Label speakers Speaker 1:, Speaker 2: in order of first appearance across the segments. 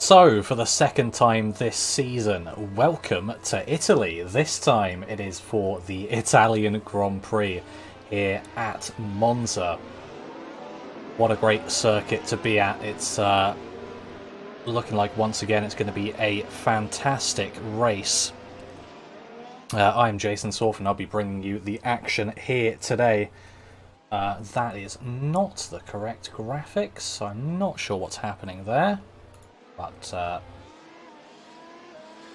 Speaker 1: So, for the second time this season, welcome to Italy. This time it is for the Italian Grand Prix here at Monza. What a great circuit to be at. It's looking like once again it's going to be a fantastic race. I'm Jason Sorf and I'll be bringing you the action here today. That is not the correct graphics, so I'm not sure what's happening there. But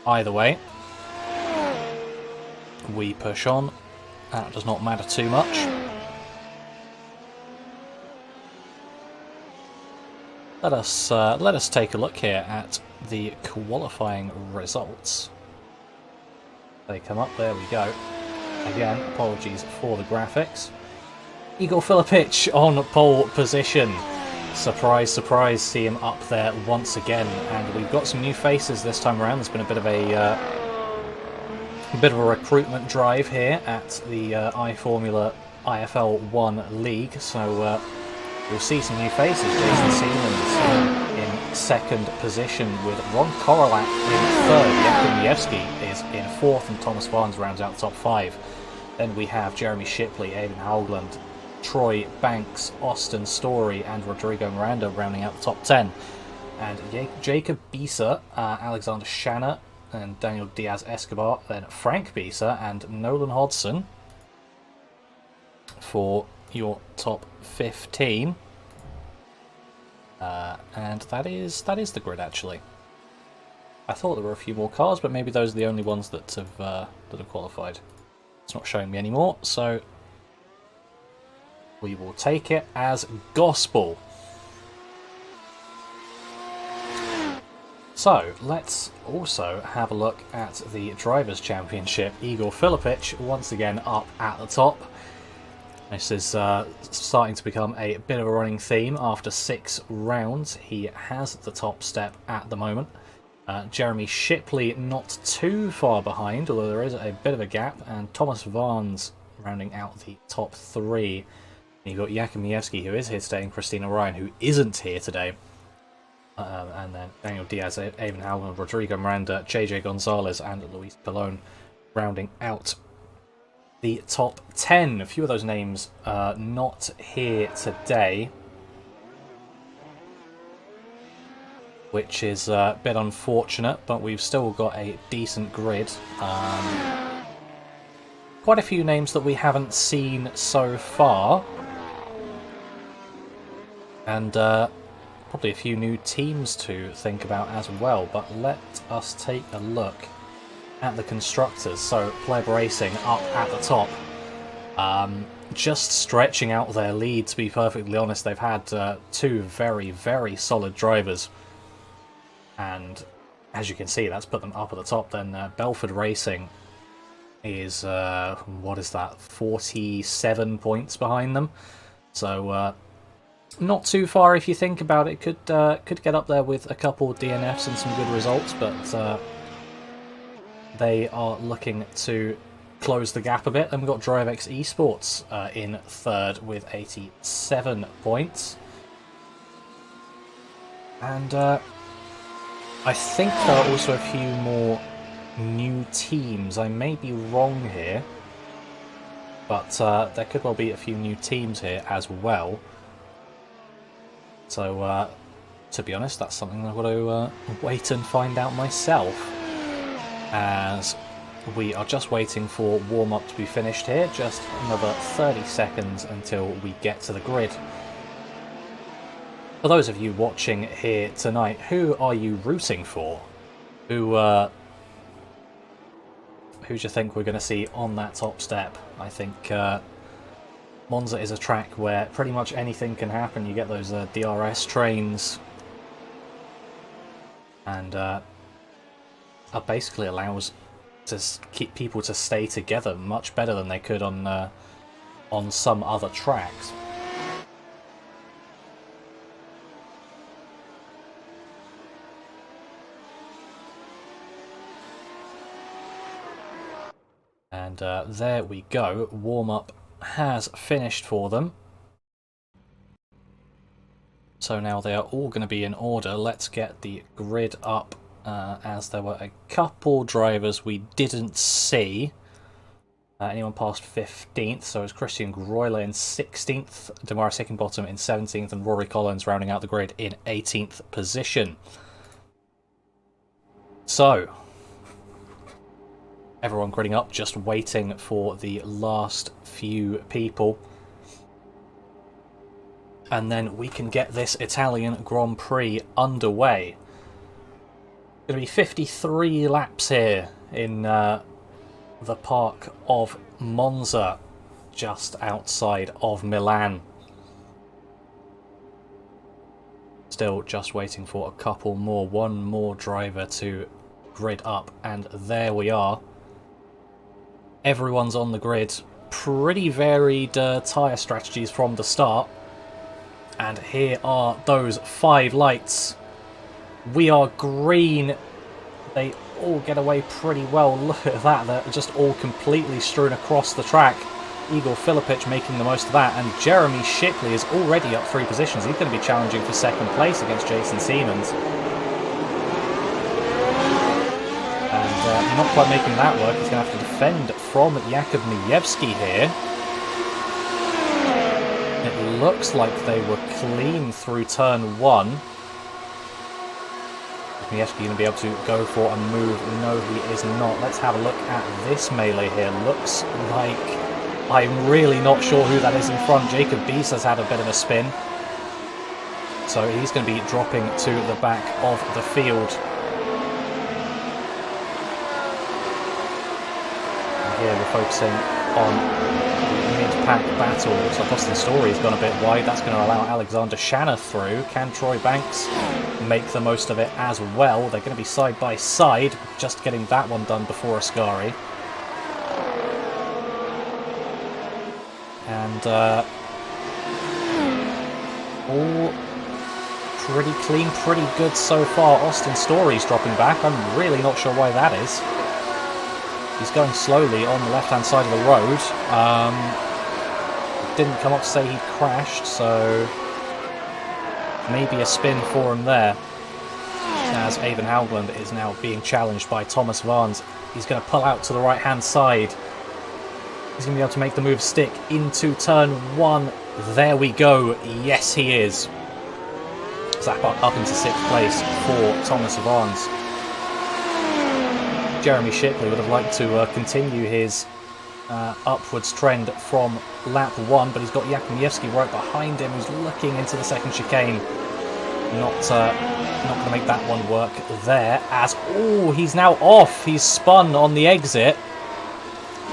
Speaker 1: either way, we push on. That does not matter too much. Let us take a look here at the qualifying results. They come up. There we go. Again, apologies for the graphics. Igor Filipic on pole position. Surprise, surprise, see him up there once again, and we've got some new faces this time around. There's been a bit of a recruitment drive here at the iFL1 league, so you'll see some new faces. Jason Siemens in second position with Ron Korolak in third. Jakub is in fourth, and Thomas Barnes rounds out the top five. Then we have Jeremy Shipley, Aidan Haugland, Troy Banks, Austin Story and Rodrigo Miranda rounding out the top 10. And Jacob Bisa, Alexander Shanna and Daniel Diaz-Escobar, then Frank Bisa and Nolan Hodson for your top 15. And that is the grid, actually. I thought there were a few more cars, but maybe those are the only ones that have qualified. It's not showing me anymore, so we will take it as gospel. So, let's also have a look at the Drivers' Championship. Igor Filipic once again up at the top. This is starting to become a bit of a running theme. After 6 rounds, he has the top step at the moment. Jeremy Shipley not too far behind, although there is a bit of a gap, and Thomas Varnes rounding out the top 3. You've got Jakub who is here today, and Christina Ryan, who isn't here today. And then Daniel Diaz, Aidan Haugland, Rodrigo Miranda, JJ Gonzalez, and Luis Pallone rounding out the top 10. A few of those names not here today, which is a bit unfortunate, but we've still got a decent grid. Quite a few names that we haven't seen so far. And probably a few new teams to think about as well, but let us take a look at the Constructors. So Pleb Racing up at the top, just stretching out their lead, to be perfectly honest. They've had 2 very, very solid drivers, and as you can see, that's put them up at the top. Then Belford Racing is, what is that, 47 points behind them, so not too far if you think about it. Could get up there with a couple DNFs and some good results, but they are looking to close the gap a bit. And we've got DriveX Esports in third with 87 points. And I think there are also a few more new teams. I may be wrong here, but there could well be a few new teams here as well. So, to be honest, that's something I've got to wait and find out myself, as we are just waiting for warm-up to be finished here. Just another 30 seconds until we get to the grid. For those of you watching here tonight, who are you rooting for? Who do you think we're going to see on that top step? I think Monza is a track where pretty much anything can happen. You get those DRS trains, and it basically allows to keep people to stay together much better than they could on some other tracks. And there we go. Warm-up has finished for them. So now they are all going to be in order. Let's get the grid up, as there were a couple drivers we didn't see. Anyone past 15th, so it's Christian Groyler in 16th, Demaris Hickenbottom in 17th, and Rory Collins rounding out the grid in 18th position. So, everyone gridding up, just waiting for the last few people. And then we can get this Italian Grand Prix underway. Going to be 53 laps here in the park of Monza, just outside of Milan. Still just waiting for a couple more, one more driver to grid up, and there we are. Everyone's on the grid. Pretty varied tyre strategies from the start. And here are those 5 lights. We are green. They all get away pretty well. Look at that. They're just all completely strewn across the track. Igor Filipic making the most of that. And Jeremy Shickley is already up 3 positions. He's going to be challenging for 2nd place against Jason Siemens. And not quite making that work. He's going to have to defend from Jakub Majewski here. It looks like they were clean through turn 1. Majewski going to be able to go for a move. No, he is not. Let's have a look at this melee here. Looks like I'm really not sure who that is in front. Jacob Bies has had a bit of a spin. So he's going to be dropping to the back of the field. And here we're focusing on mid-pack battle. Looks like Austin Story's gone a bit wide. That's going to allow Alexander Shanna through. Can Troy Banks make the most of it as well? They're going to be side by side, just getting that one done before Ascari. And all pretty clean, pretty good so far. Austin Story's dropping back. I'm really not sure why that is. He's going slowly on the left-hand side of the road. Didn't come up to say he crashed, so maybe a spin for him there. As Avon Haugland is now being challenged by Thomas Varnes. He's going to pull out to the right-hand side. He's going to be able to make the move stick into turn 1. There we go. Yes, he is. Zappa up into 6th place for Thomas Varnes. Jeremy Shickley would have liked to continue his upwards trend from lap 1, but he's got Jakub Majewski right behind him, who's looking into the 2nd chicane. Not going to make that one work there, as he's now off. He's spun on the exit.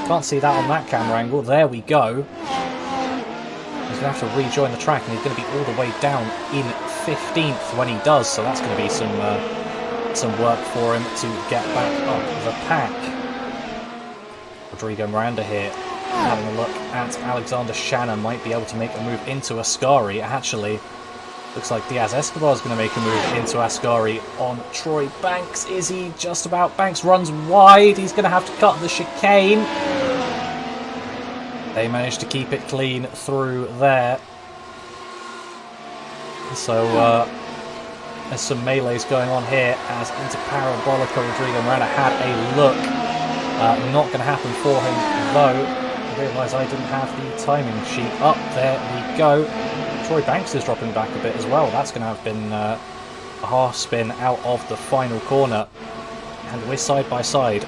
Speaker 1: Can't see that on that camera angle. There we go. He's going to have to rejoin the track, and he's going to be all the way down in 15th when he does. So that's going to be some work for him to get back up the pack. Rodrigo Miranda here having a look at Alexander Shanna. Might be able to make a move into Ascari. Actually, looks like Diaz Escobar is going to make a move into Ascari on Troy Banks. Is he just about? Banks runs wide. He's going to have to cut the chicane. They managed to keep it clean through there. So there's some melees going on here as into Parabolica. Rodrigo Miranda had a look. Not going to happen for him though. I realise I didn't have the timing sheet up. There we go. Troy Banks is dropping back a bit as well. That's going to have been a half spin out of the final corner. And we're side by side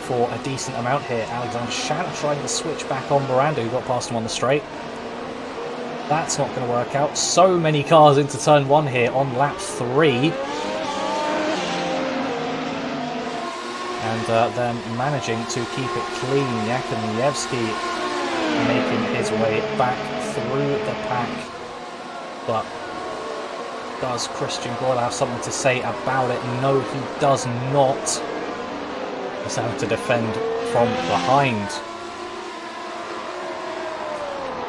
Speaker 1: for a decent amount here. Alexander Shanna trying to switch back on Miranda, who got past him on the straight. That's not going to work out. So many cars into turn 1 here on lap 3. And then managing to keep it clean. Jakub Majewski making his way back through the pack. But does Christian Groyler have something to say about it? No, he does not. He's having to defend from behind.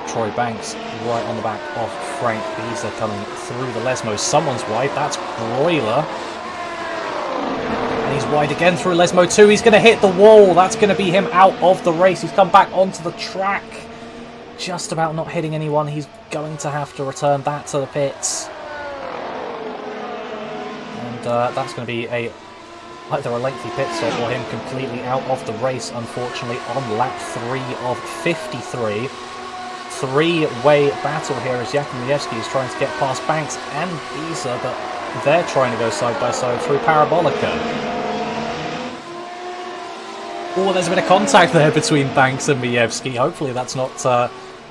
Speaker 1: Troy Banks right on the back of Frank Beasley coming through the Lesmo. Someone's wide. That's Groyler. And he's wide again through Lesmo 2. He's going to hit the wall. That's going to be him out of the race. He's come back onto the track. Just about not hitting anyone. He's going to have to return that to the pits. and that's going to be either a lengthy pit stop or him completely out of the race, unfortunately, on lap 3 of 53. Three-way battle here as Jakimiewski is trying to get past Banks and Bisa, but they're trying to go side by side through Parabolica. Oh, there's a bit of contact there between Banks and Miewski. Hopefully that's not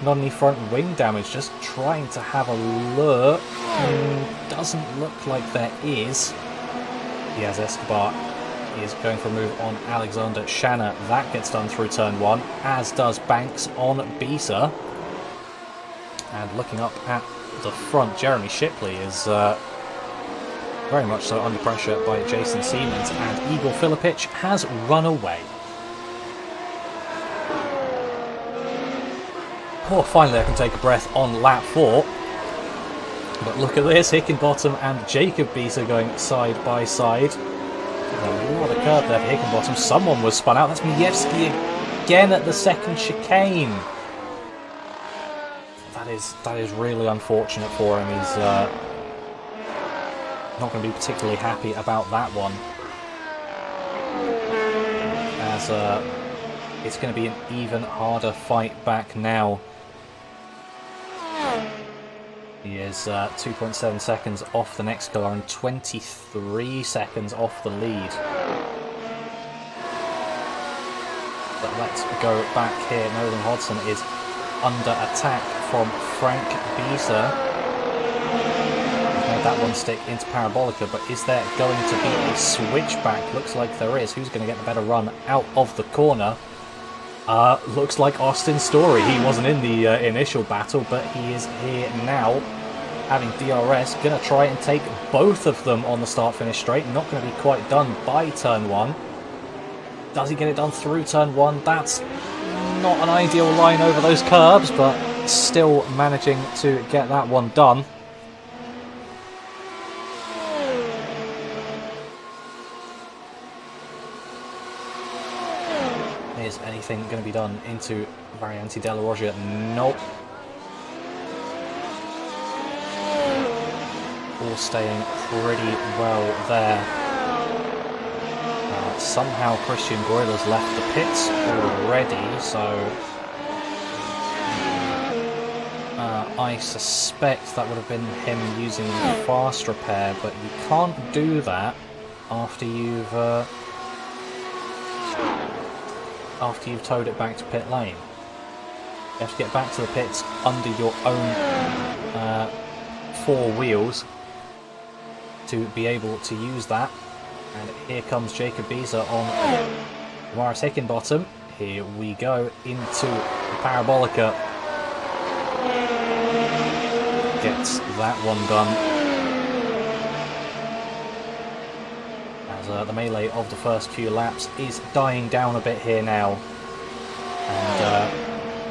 Speaker 1: any front wing damage. Just trying to have a look. Doesn't look like there is. Diaz Escobar is going for a move on Alexander Shanna. That gets done through turn 1, as does Banks on Bisa. And looking up at the front, Jeremy Shipley is very much so under pressure by Jason Siemens, and Igor Filipic has run away. Oh, finally I can take a breath on lap 4. But look at this, Hickenbottom and Jacob Bisa going side by side. A lot of curve there for Hickenbottom. Someone was spun out. That's Miewski again at the second chicane. That is really unfortunate for him. He's not going to be particularly happy about that one, as it's going to be an even harder fight back now. He is 2.7 seconds off the next car and 23 seconds off the lead. But let's go back here. Nolan Hodson is under attack from Frank Bisa. He's made that one stick into Parabolica, but is there going to be a switchback? Looks like there is. Who's going to get the better run out of the corner? Looks like Austin Story. He wasn't in the initial battle, but he is here now, having DRS. Going to try and take both of them on the start-finish straight. Not going to be quite done by turn 1. Does he get it done through turn 1? That's not an ideal line over those curbs, but still managing to get that one done. Is anything going to be done into Variante Della Roggia? Nope. All staying pretty well there. Somehow Christian Broiler's left the pits already, so I suspect that would have been him using fast repair, but you can't do that after you've towed it back to pit lane. You have to get back to the pits under your own 4 wheels to be able to use that. And here comes Jacob Bisa on Morris Hickenbottom. Here we go into Parabolica. Gets that one done. As the melee of the first few laps is dying down a bit here now. And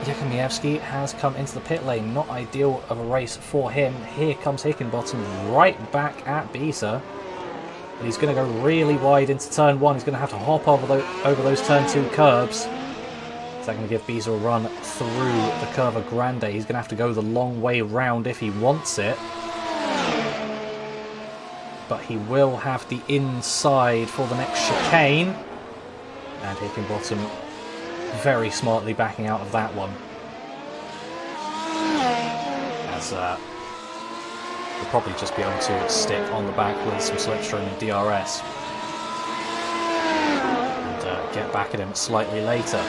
Speaker 1: Jakimiewski has come into the pit lane. Not ideal of a race for him. Here comes Hickenbottom right back at Bisa. But he's going to go really wide into turn 1. He's going to have to hop over those turn 2 curbs. Is that going to give Bisa a run through the Curva Grande? He's going to have to go the long way round if he wants it. But he will have the inside for the next chicane. And Hickenbottom very smartly backing out of that one. As we'll probably just be able to stick on the back with some slipstream and DRS. And get back at him slightly later.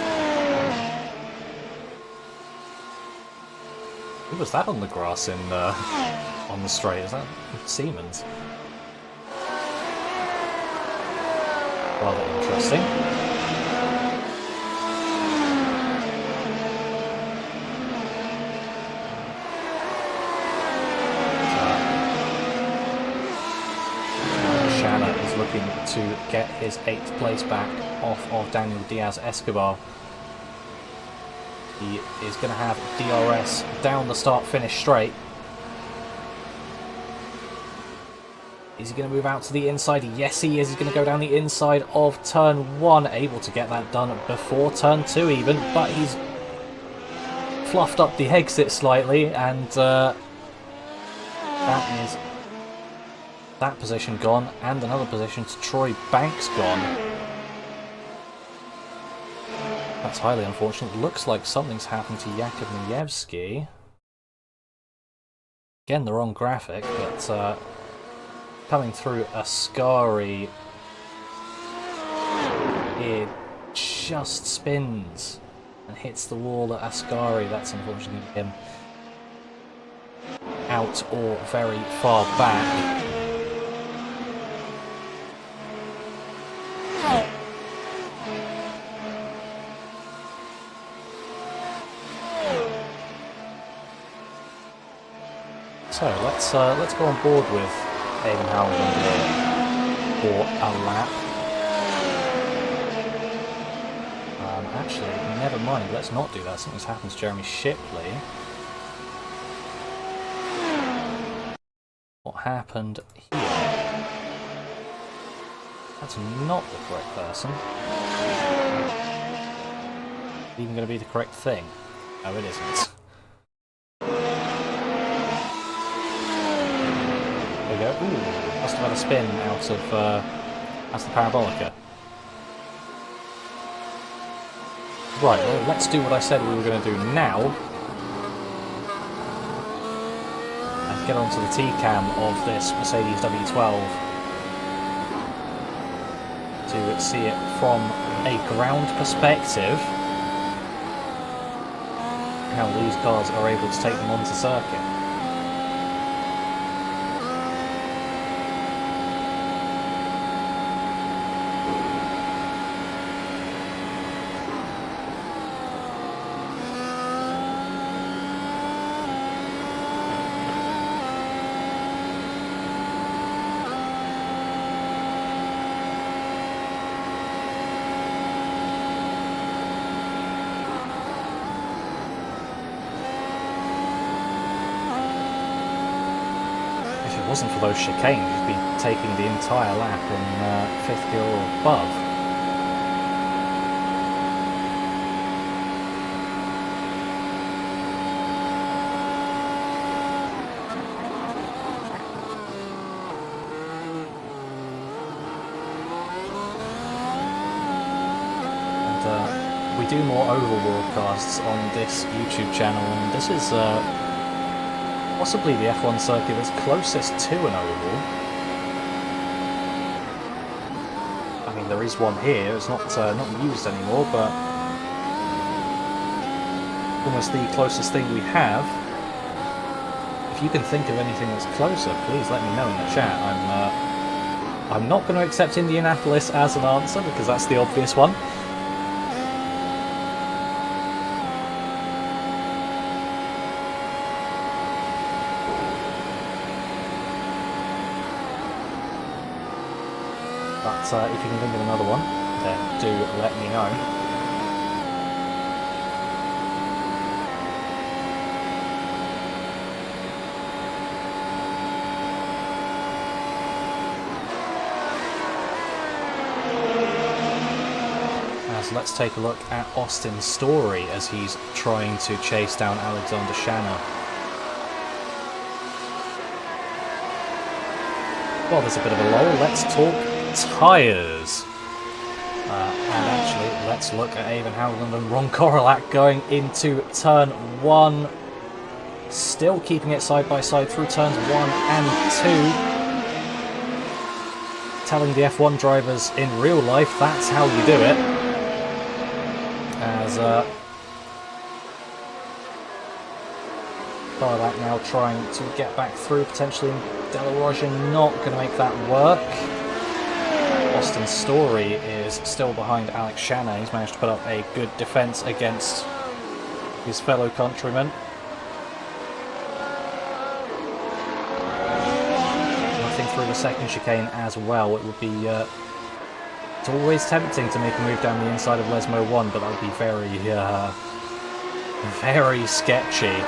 Speaker 1: Who was that on the grass in on the straight? Is that Siemens? Rather interesting. To get his 8th place back off of Daniel Diaz Escobar. He is going to have DRS down the start-finish straight. Is he going to move out to the inside? Yes, he is. He's going to go down the inside of turn 1, able to get that done before turn 2 even, but he's fluffed up the exit slightly, and that is that position gone, and another position to Troy Banks gone. That's highly unfortunate. Looks like something's happened to Jakub Majewski. Again, the wrong graphic, but coming through Ascari, it just spins and hits the wall at Ascari. That's unfortunately him out or very far back. So let's go on board with Aidan Howland for a lap. Actually, never mind. Let's not do that. Something's happened to Jeremy Shipley. What happened here? That's not the correct person. Even going to be the correct thing? No, it isn't. Go. Ooh, must have had a spin out of that's the Parabolica. Right, well, let's do what I said we were going to do now and get onto the T-cam of this Mercedes W12 to see it from a ground perspective, how these cars are able to take them onto circuit. If it wasn't for those chicanes, you'd be taking the entire lap in 5th gear or above. And we do more oval broadcasts on this YouTube channel, and this is possibly the F1 circuit that's closest to an oval. I mean, there is one here. It's not used anymore, but almost the closest thing we have. If you can think of anything that's closer, please let me know in the chat. I'm not going to accept Indianapolis as an answer because that's the obvious one. But if you can think of another one, then do let me know. As let's take a look at Austin's story as he's trying to chase down Alexander Shanna. Well, there's a bit of a lull. Let's talk tyres. And actually, let's look at Avon Howland and Ron Korolak going into turn 1. Still keeping it side by side through turns 1 and 2. Telling the F1 drivers in real life that's how you do it. As Korolak now trying to get back through, potentially De La Roja not going to make that work. Austin's story is still behind Alex Shanna. He's managed to put up a good defence against his fellow countrymen. I think through the second chicane as well, it would be... it's always tempting to make a move down the inside of Lesmo 1, but that would be very sketchy.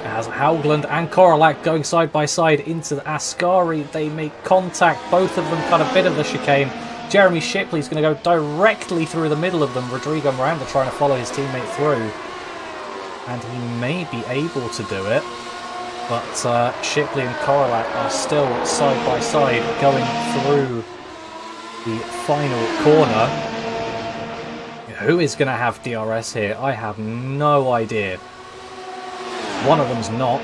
Speaker 1: As Howland and Korolak going side by side into the Ascari, they make contact. Both of them cut a bit of the chicane. Jeremy Shipley's going to go directly through the middle of them. Rodrigo Miranda trying to follow his teammate through, and he may be able to do it. But Shipley and Korolak are still side by side going through the final corner. Who is going to have DRS here? I have no idea. One of them's not.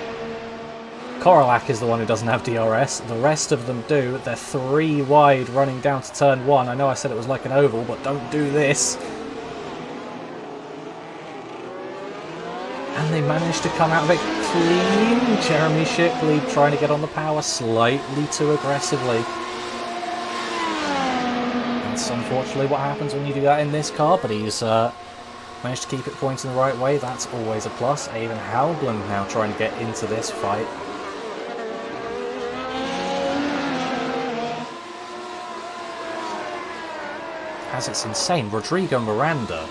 Speaker 1: Korolak is the one who doesn't have DRS. The rest of them do. They're 3 wide running down to turn 1. I know I said it was like an oval, but don't do this. And they managed to come out of it clean. Jeremy Shipley trying to get on the power slightly too aggressively. That's unfortunately what happens when you do that in this car, but he's managed to keep it pointing the right way. That's always a plus. Even Haugland now trying to get into this fight. As it's insane, Rodrigo Miranda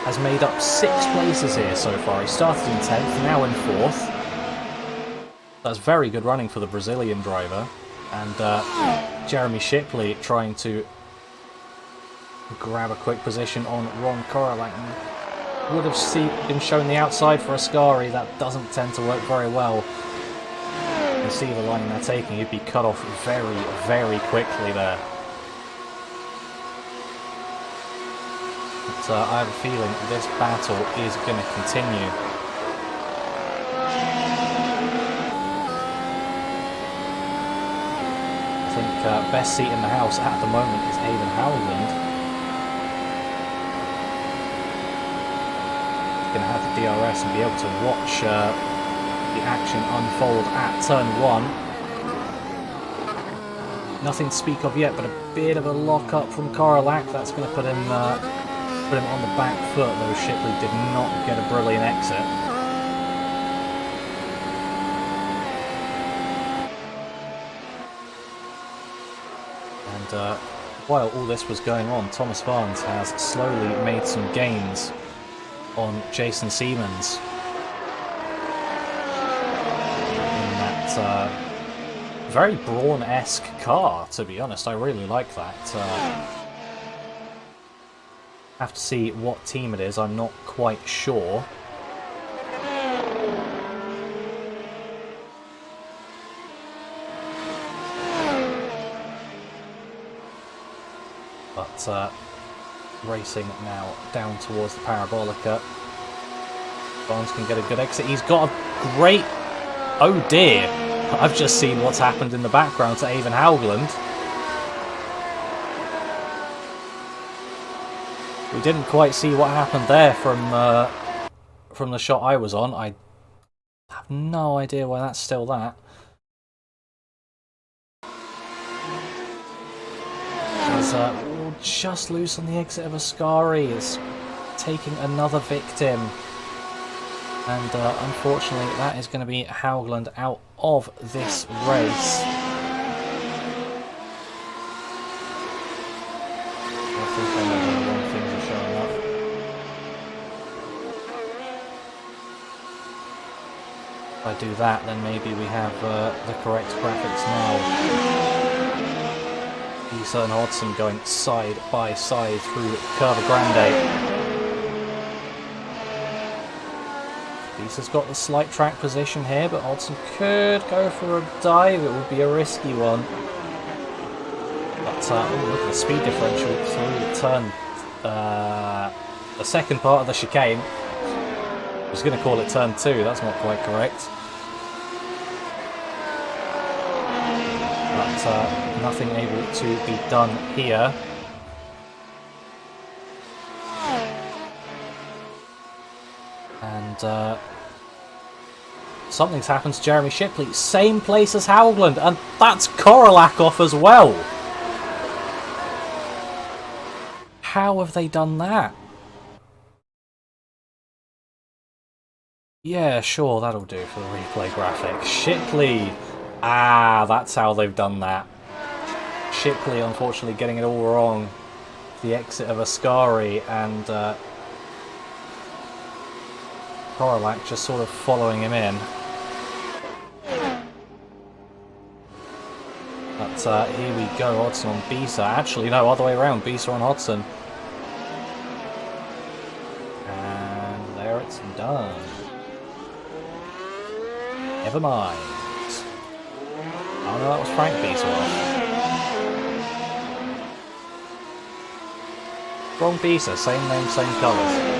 Speaker 1: has made up 6 places here so far. He started in 10th, now in 4th. That's very good running for the Brazilian driver. And Jeremy Shipley trying to grab a quick position on Ron Korolak. Would have been shown the outside for Ascari. That doesn't tend to work very well. You can see the line they're taking. He'd be cut off very, very quickly there. But I have a feeling this battle is going to continue. I think best seat in the house at the moment is Aidan Howland. He's going to have the DRS and be able to watch the action unfold at turn 1. Nothing to speak of yet, but a bit of a lock-up from Korolak. That's going to put him on the back foot, though Shipley did not get a brilliant exit. And while all this was going on, Thomas Barnes has slowly made some gains on Jason Siemens in that very Brawn-esque car, to be honest. I really like that. Have to see what team it is, I'm not quite sure. But racing now down towards the Parabolica. Barnes can get a good exit. He's got a great... Oh dear! I've just seen what's happened in the background to Avon Haugland. We didn't quite see what happened there from the shot I was on. I have no idea why that's still that. We'll just lose on the exit of Ascari. It's taking another victim. And unfortunately that is going to be Haugland out of this race. I think I know the wrong things are showing up. If I do that, then maybe we have the correct graphics now. Bisa and Hodson going side by side through Curva Grande. Bisa's got the slight track position here, but Hodson could go for a dive. It would be a risky one. But look at the speed differential through turn, the second part of the chicane. I was going to call it turn 2, that's not quite correct. But nothing able to be done here. And something's happened to Jeremy Shipley. Same place as Haugland, and that's Korolak off as well. How have they done that? Yeah, sure, that'll do for the replay graphic. Shipley. Ah, that's how they've done that. Shipley, unfortunately, getting it all wrong. The exit of Ascari, and Korolak just sort of following him in. But here we go, Hodson on Bisa. Actually, no, other way around, Bisa on Hodson. And there it's done. Never mind. Oh no, that was Frank Beezer off. Wrong Beezer, same name, same colours.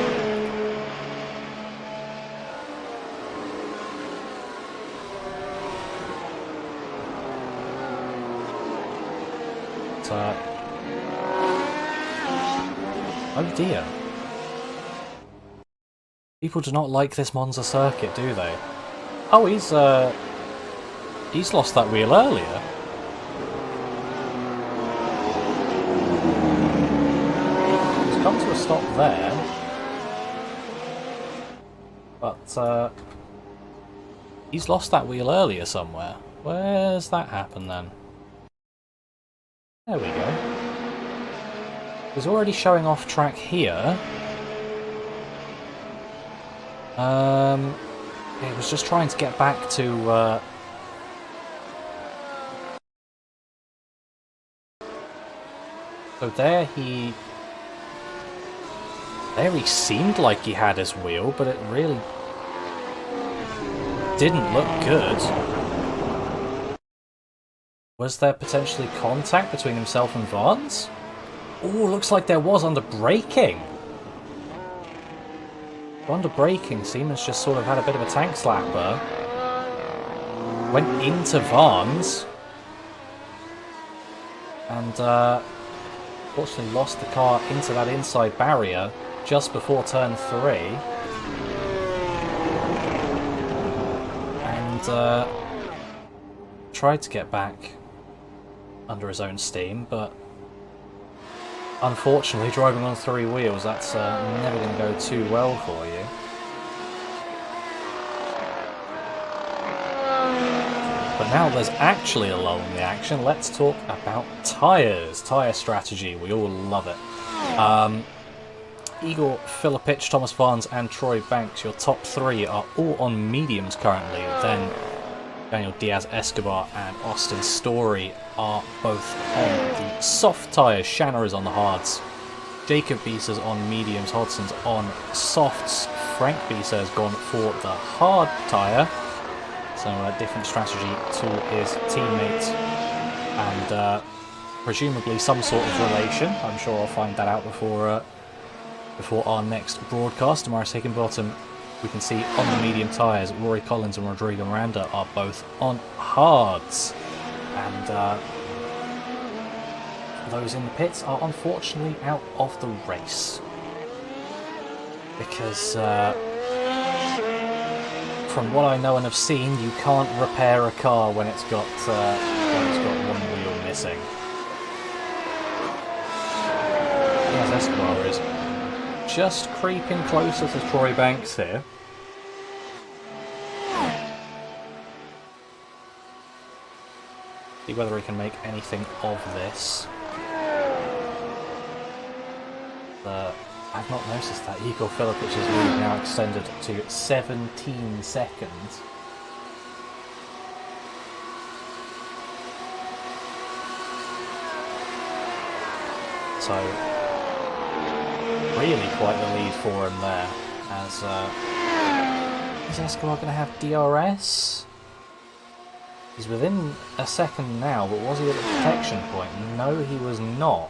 Speaker 1: Oh dear. People do not like this Monza circuit, do they? Oh, he's lost that wheel earlier. He's come to a stop there. But, he's lost that wheel earlier somewhere. Where's that happened then? There we go. He's already showing off track here. It was just trying to get back to so there he seemed like he had his wheel, but it really didn't look good. Was there potentially contact between himself and Vance? Oh, looks like there was under braking. Under braking, Siemens just sort of had a bit of a tank slapper. Went into Vance. And fortunately lost the car into that inside barrier just before turn 3. And tried to get back under his own steam, but unfortunately, driving on 3 wheels, that's never going to go too well for you. But now there's actually a lull in the action. Let's talk about tyres. Tyre strategy, we all love it. Igor Filipic, Thomas Vance and Troy Banks, your top 3 are all on mediums currently. Then Daniel Diaz-Escobar and Austin Story are both on the soft tyres. Shanna is on the hards. Jacob Beeser's on mediums. Hodson's on softs. Frank Beeser has gone for the hard tyre. So a different strategy to his teammates. And presumably some sort of relation. I'm sure I'll find that out before our next broadcast. Damaris Higginbottom, we can see on the medium tyres. Rory Collins and Rodrigo Miranda are both on hards. And those in the pits are unfortunately out of the race. Because from what I know and have seen, you can't repair a car when it's got one wheel missing. Yes, Escobar is just creeping closer to Troy Banks here. See whether he can make anything of this. I've not noticed that Igor Filipic's lead now extended to 17 seconds. So, really quite the lead for him there. As is Escobar going to have DRS? He's within a second now, but was he at the protection point? No, he was not.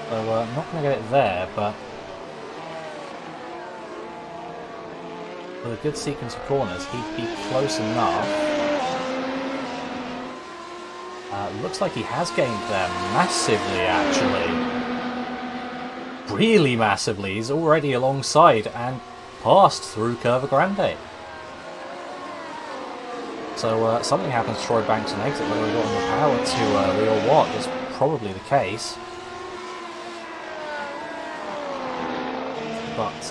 Speaker 1: So I'm not going to get it there, but with a good sequence of corners, he'd be close enough. Looks like he has gained there massively, actually. Really massively. He's already alongside and passed through Curva Grande. So something happens to Troy Banks and exit, whether he got on the power too early or what is probably the case. But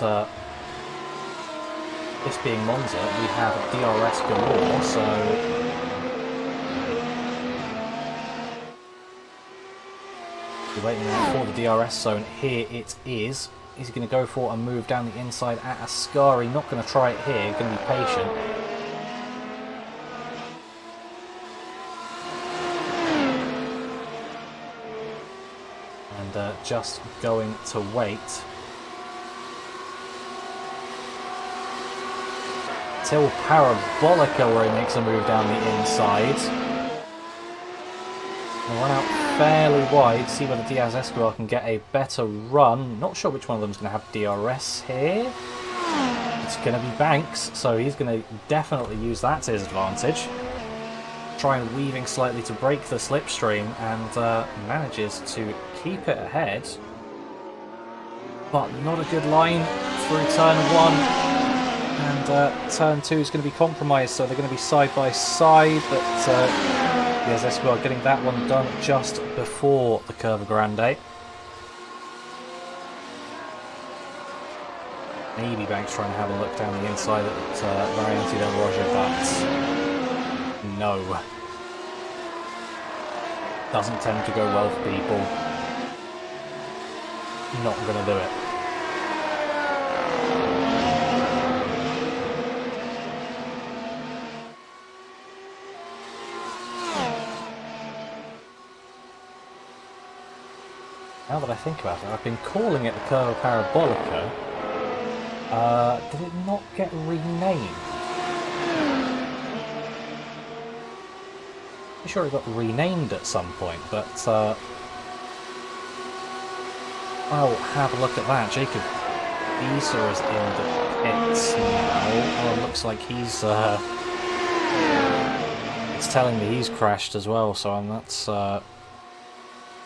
Speaker 1: this being Monza, we have DRS galore, so we're waiting for the DRS zone. Here it is. He's going to go for a move down the inside at Ascari. Not going to try it here, going to be patient. And just going to wait. Till Parabolica, where he makes a move down the inside. We'll run out fairly wide, see whether Diaz Escobar can get a better run. Not sure which one of them is going to have DRS here. It's going to be Banks, so he's going to definitely use that to his advantage. Trying weaving slightly to break the slipstream, and manages to keep it ahead. But not a good line through turn 1. And turn 2 is going to be compromised, so they're going to be side by side. But Diaz Escobar getting that one done just before the Curva Grande. Maybe Banks trying to have a look down the inside at Variante del Roger, but no. Doesn't tend to go well for people. Not going to do it. Now that I think about it, I've been calling it the Curva Parabolica. Did it not get renamed? I'm sure it got renamed at some point, but I'll have a look at that. Jacob Bisa is in the pits now. Oh, it looks like he's it's telling me he's crashed as well, so that's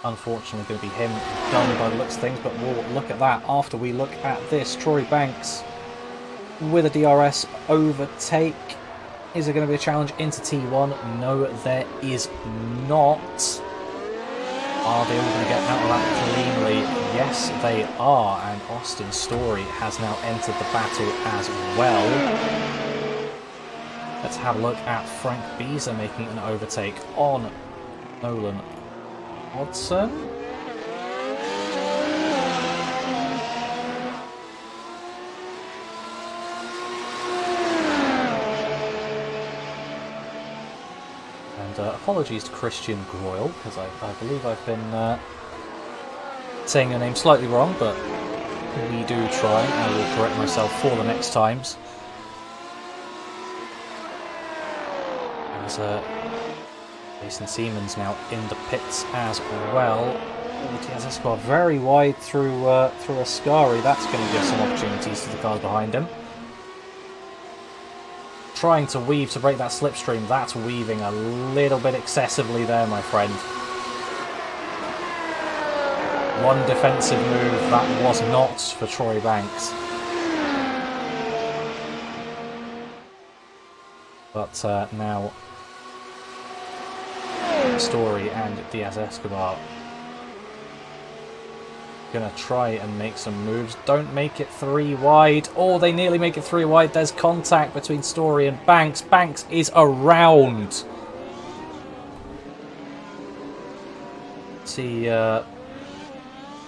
Speaker 1: unfortunately going to be him done by the looks of things, but we'll look at that after we look at this. Troy Banks with a DRS overtake. Is there going to be a challenge into T1? No, there is not. Are they all going to get out of that cleanly? Yes, they are, and Austin Story has now entered the battle as well. Let's have a look at Frank Bisa making an overtake on Nolan Hodson. And apologies to Christian Groyle, because I believe I've been saying your name slightly wrong, but we do try. I will correct myself for the next times. As Jason Siemens now in the pits as well. Diaz Escobar very wide through Ascari. That's going to give some opportunities to the cars behind him. Trying to weave to break that slipstream. That's weaving a little bit excessively there, my friend. One defensive move, that was not for Troy Banks. But now Story and Diaz Escobar gonna try and make some moves. Don't make it 3 wide. Oh, they nearly make it 3 wide. There's contact between Story and Banks. Banks is around. See,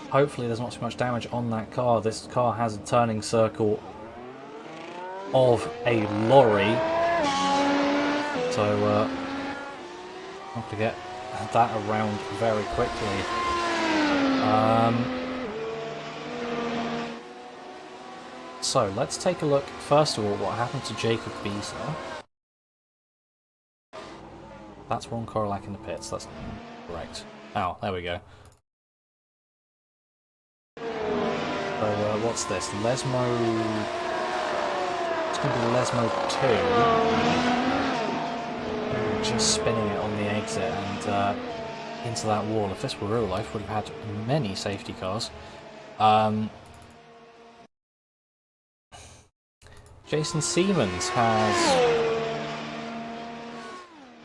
Speaker 1: hopefully there's not too much damage on that car. This car has a turning circle of a lorry. So, have to get that around very quickly. So let's take a look first of all what happened to Jacob Bisa. That's Ron Korolak in the pits. That's correct. Oh, there we go. So what's this? Lesmo. It's going to be Lesmo 2. Just spinning it on the exit and into that wall. If this were real life, would have had many safety cars. Jason Siemens has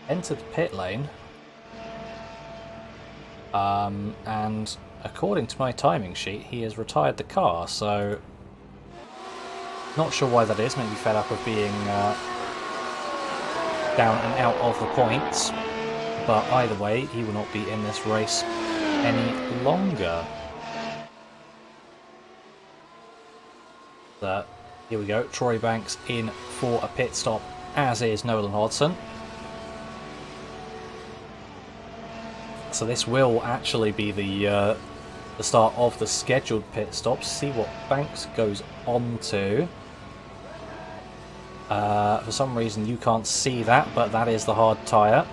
Speaker 1: entered the pit lane, and according to my timing sheet, he has retired the car. So, not sure why that is. Maybe fed up of being down and out of the points, but either way he will not be in this race any longer. Here we go, Troy Banks in for a pit stop, as is Nolan Hodson. So this will actually be the start of the scheduled pit stops. See what Banks goes on to. For some reason you can't see that, but that is the hard tyre.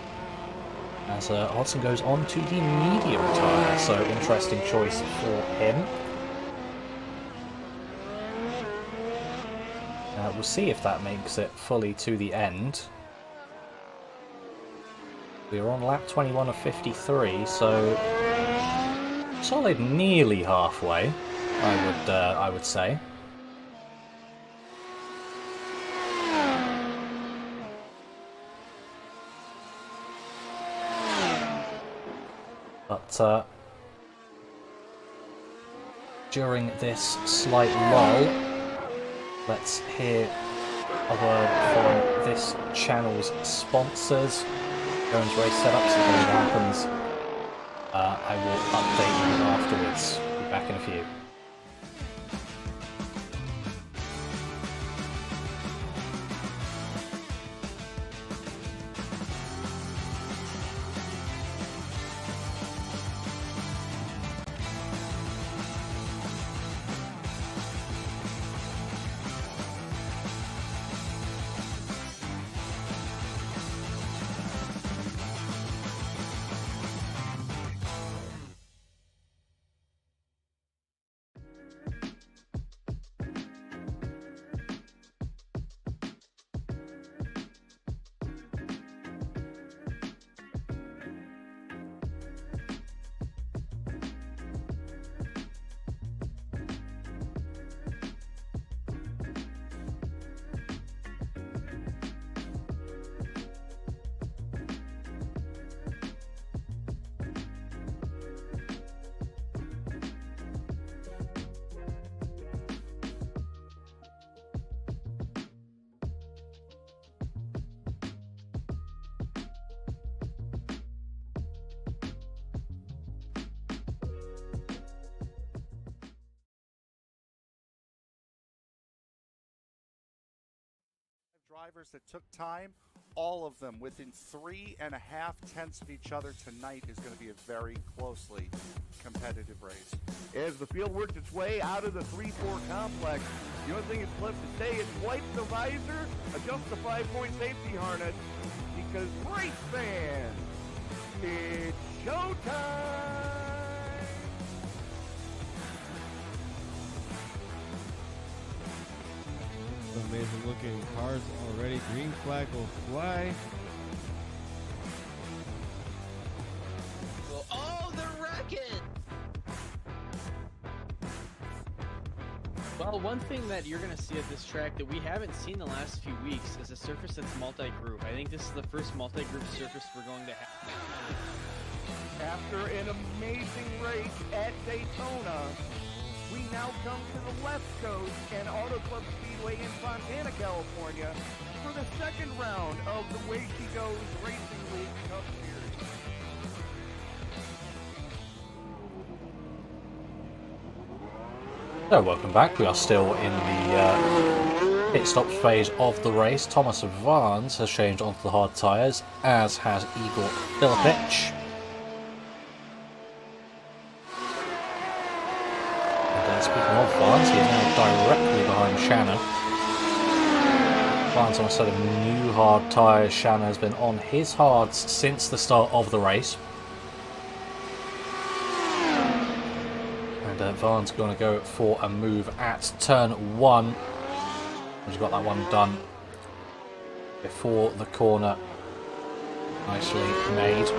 Speaker 1: As Hodson goes on to the medium tyre, so interesting choice for him. We'll see if that makes it fully to the end. We're on lap 21 of 53, so solid nearly halfway, I would say. But during this slight lull, let's hear a word from this channel's sponsors. Jones Race Setups, if anything happens, I will update you afterwards. Be back in a few.
Speaker 2: Drivers that took time, all of them within 3.5 tenths of each other tonight is going to be a very closely competitive race.
Speaker 3: As the field works its way out of the 3-4 complex, the only thing that's left to say is wipe the visor, adjust the 5-point safety harness, because race fans, it's showtime!
Speaker 4: Amazing looking cars already. Green flag will fly.
Speaker 5: Oh, the rocket! Well, one thing that you're going to see at this track that we haven't seen the last few weeks is a surface that's multi-group. I think this is the first multi-group surface we're going to have.
Speaker 3: After an amazing race at Daytona, we now come to the West Coast and Auto Club Speedway in Fontana, California for the second round of the Way She Goes Racing League Cup Series.
Speaker 1: So welcome back. We are still in the pit stop phase of the race. Thomas Vance has changed onto the hard tyres, as has Igor Filipic. Speaking of Vance, he is now directly behind Shannon. Vance on a set of new hard tyres. Shannon has been on his hards since the start of the race. And Vance going to go for a move at turn 1. He's got that one done before the corner. Nicely made.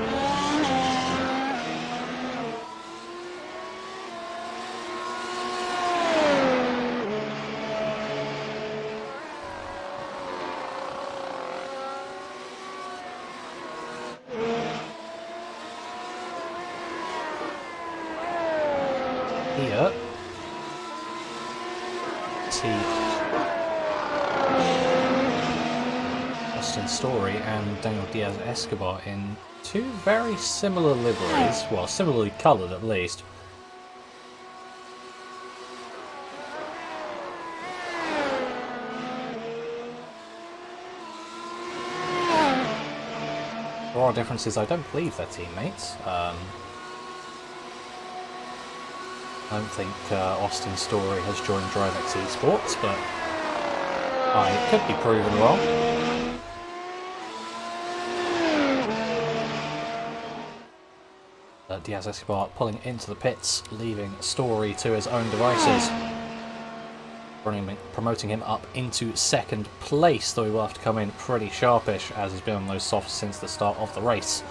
Speaker 1: Here, see Austin Story and Daniel Diaz-Escobar in two very similar liveries, well, similarly coloured at least. There are differences. I don't believe they're teammates. I don't think Austin Story has joined DriveX Esports, but It could be proven wrong. Diaz Escobar pulling into the pits, leaving Story to his own devices. Promoting him up into second place, though he will have to come in pretty sharpish as he's been on those softs since the start of the race.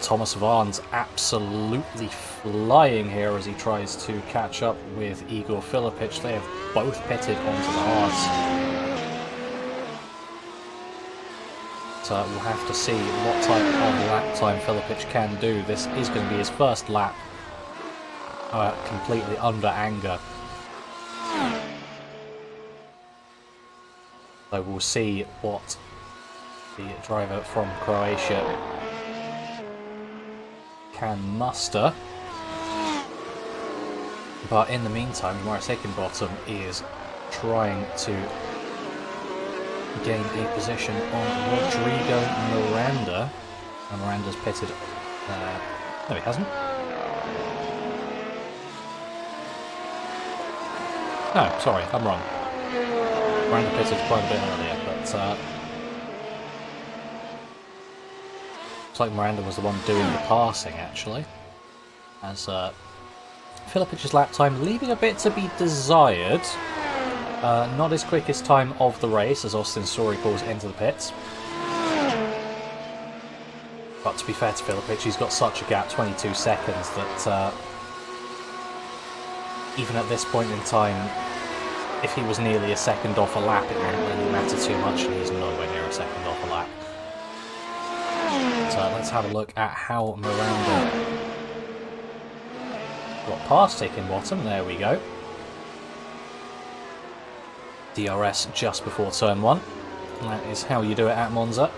Speaker 1: Thomas Vaughan's absolutely flying here as he tries to catch up with Igor Filipic. They have both pitted onto the hards. So we'll have to see what type of lap time Filipic can do. This is going to be his first lap completely under anger. So we'll see what the driver from Croatia can muster. But in the meantime, Maurice Hickenbottom is trying to gain a position on Rodrigo Miranda. And Miranda's pitted... no, he hasn't. No, sorry, I'm wrong. Miranda pitted quite a bit earlier, but looks like Miranda was the one doing the passing, actually. As Filipic's lap time leaving a bit to be desired. Not his quickest time of the race as Austin Story pulls into the pits. But to be fair to Filipic, he's got such a gap, 22 seconds, that even at this point in time, if he was nearly a second off a lap, it wouldn't really matter too much, and he's nowhere near a second off a lap. So let's have a look at how Miranda got past Hickenbottom. There we go. DRS just before turn 1. That is how you do it at Monza.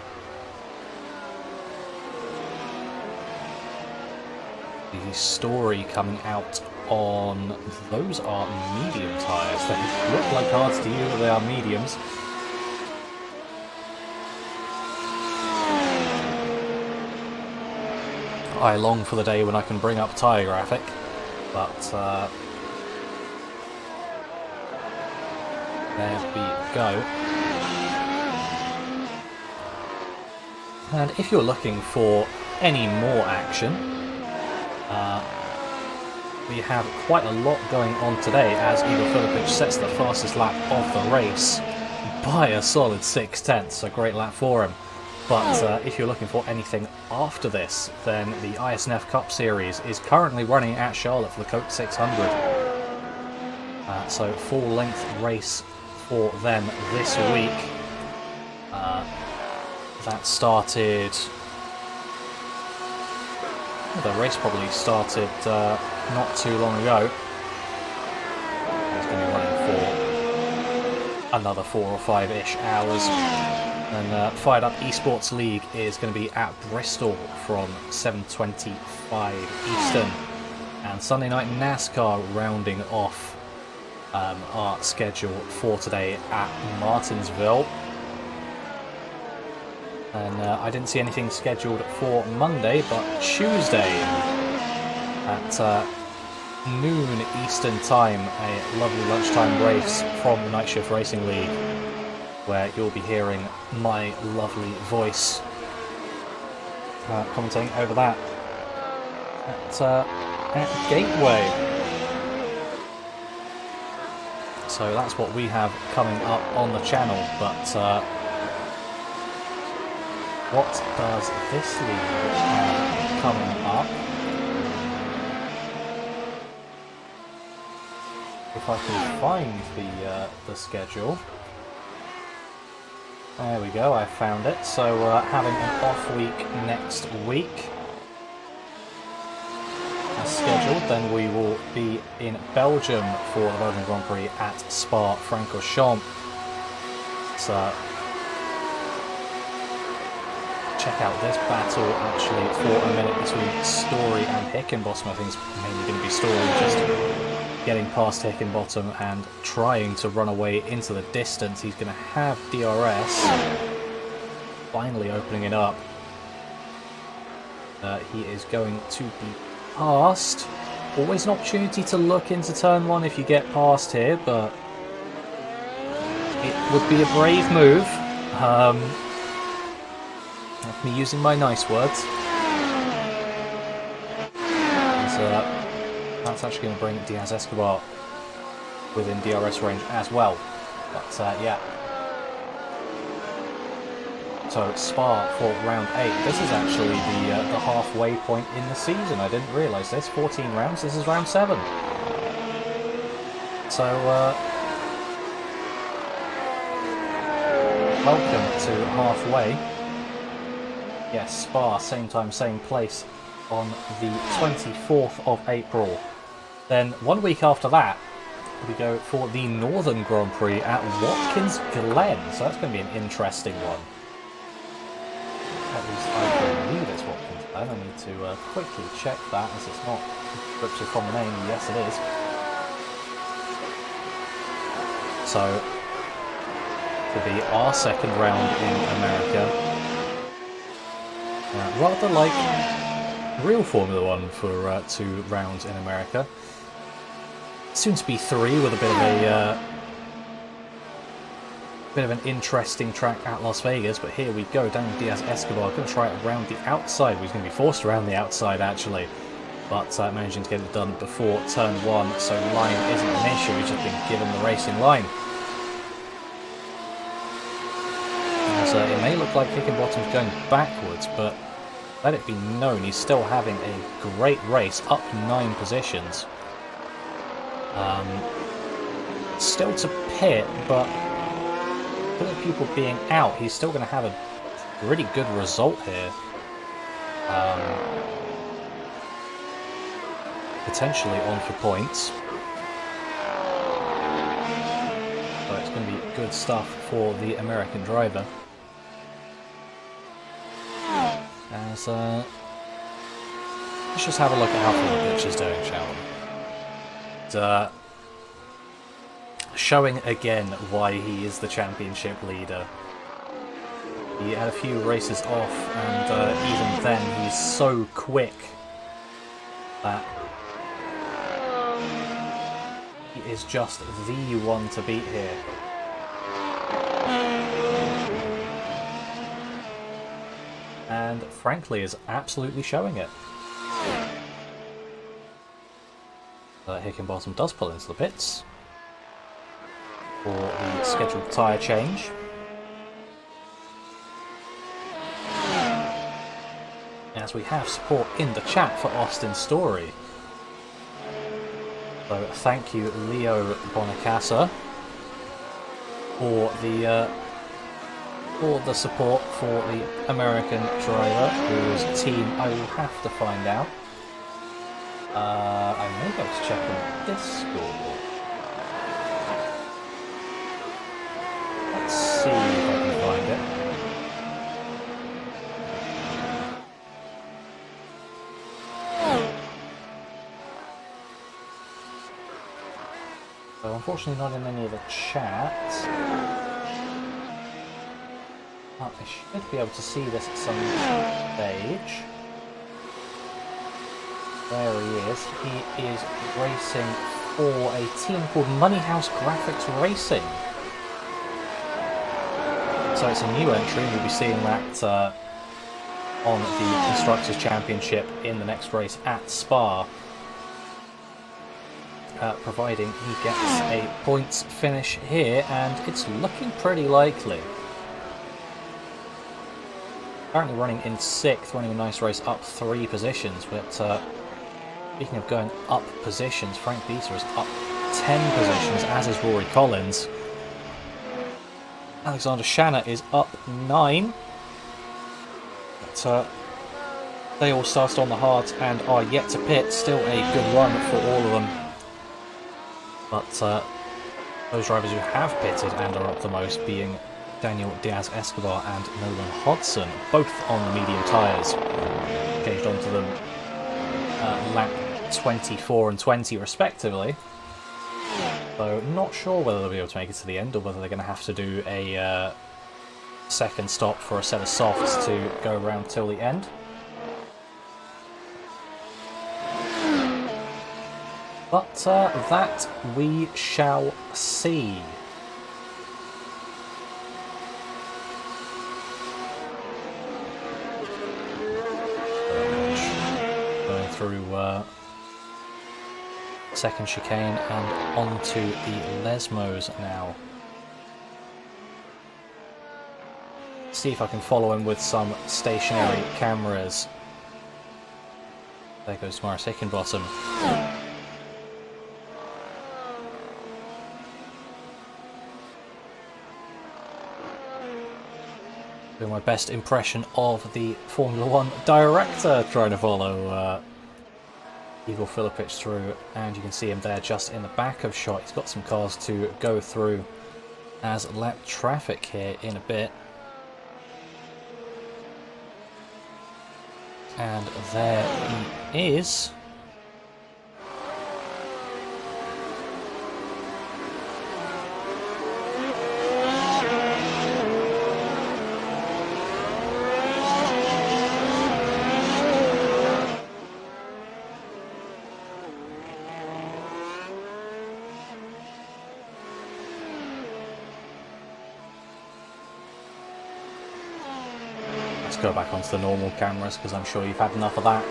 Speaker 1: The Story coming out on... those are medium tyres. They look like hards to you, but they are mediums. I long for the day when I can bring up tyre graphic, but there we go. And if you're looking for any more action, we have quite a lot going on today as Igor Filipic sets the fastest lap of the race by a solid 6/10, a great lap for him. But if you're looking for anything after this, then the ISNF Cup Series is currently running at Charlotte for the Coke 600. So full-length race for them this week. That started... well, the race probably started not too long ago. It's going to be running for another 4 or 5-ish hours. And Fired Up Esports League is going to be at Bristol from 7:25 Eastern. And Sunday Night NASCAR rounding off our schedule for today at Martinsville. And I didn't see anything scheduled for Monday, but Tuesday at noon Eastern time, a lovely lunchtime race from the Night Shift Racing League, where you'll be hearing my lovely voice commentating over that at Gateway. So that's what we have coming up on the channel, but what does this league have coming up? If I can find the schedule. There we go, I found it. So having an off week next week as scheduled, then we will be in Belgium for the Belgian Grand Prix at Spa-Francorchamps. So check out this battle actually for a minute between Story and Hickenbottom. I think it's mainly going to be Story just getting past Hickenbottom and trying to run away into the distance. He's going to have DRS, finally opening it up. He is going to be passed. Always an opportunity to look into turn 1 if you get past here, but it would be a brave move. That's me using my nice words. That's actually going to bring Diaz Escobar within DRS range as well. But yeah. So Spa for round 8. This is actually the halfway point in the season. I didn't realise this. 14 rounds. This is round 7. So welcome to halfway. Yes, Spa, same time, same place on the 24th of April. Then 1 week after that, we go for the Northern Grand Prix at Watkins Glen. So that's going to be an interesting one. At least I believe it's Watkins Glen. I need to quickly check that, as it's not descriptive from the name. Yes, it is. So, to be our second round in America. Rather like real Formula 1 for 2 rounds in America. Soon to be 3 with a bit of an interesting track at Las Vegas, but here we go. Daniel Diaz Escobar going to try it around the outside. He's going to be forced around the outside actually, but managing to get it done before turn 1, so line isn't an issue. He's just been given the racing line. As it may look like Hickenbottom's going backwards, but let it be known he's still having a great race, up 9 positions. Still to pit, but with the people being out, he's still going to have a really good result here. Potentially on for points. So it's going to be good stuff for the American driver. As let's just have a look at how far the pitch is doing, shall we? And, showing again why he is the championship leader. He had a few races off, and even then he's so quick that he is just the one to beat here. And frankly is absolutely showing it. Hickenbottom does pull into the pits for the scheduled tyre change. As we have support in the chat for Austin's story. So thank you Leo Bonacasa for the support for the American driver, whose team I will have to find out. I may go to check on Discord. Let's see if I can find it. So unfortunately not in any of the chat. I should be able to see this at some stage. There he is. He is racing for a team called Moneyhouse Graphics Racing. So it's a new entry, and we'll be seeing that on the Constructors Championship in the next race at Spa. Providing he gets a points finish here, and it's looking pretty likely. Currently running in 6th, running a nice race up 3 positions, but speaking of going up positions, Frank Beeser is up 10 positions, as is Rory Collins. Alexander Shanna is up 9. But they all started on the hards and are yet to pit. Still a good run for all of them. But those drivers who have pitted and are up the most being Daniel Diaz Escobar and Nolan Hodson, both on the medium tyres. Changed onto them lap 24 and 20 respectively. So not sure whether they'll be able to make it to the end, or whether they're going to have to do a second stop for a set of softs to go around till the end. But that we shall see. through second chicane and onto the Lesmos now. See if I can follow him with some stationary cameras. There goes Morris Hickenbottom. Doing my best impression of the Formula One director, trying to follow Igor Filipic through, and you can see him there just in the back of shot. He's got some cars to go through as lap traffic here in a bit. And there he is. Go back onto the normal cameras because I'm sure you've had enough of that.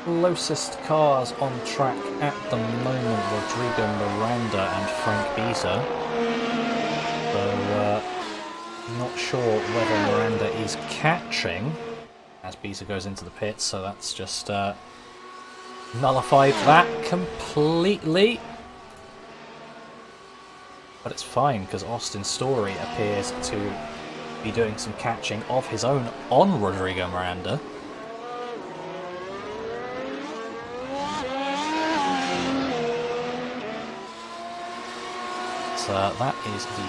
Speaker 1: Closest cars on track at the moment, Rodrigo Miranda and Frank Biza. So not sure whether Miranda is catching as Biza goes into the pits, so that's just nullified that completely. But it's fine, because Austin Story appears to be doing some catching of his own on Rodrigo Miranda. So that is the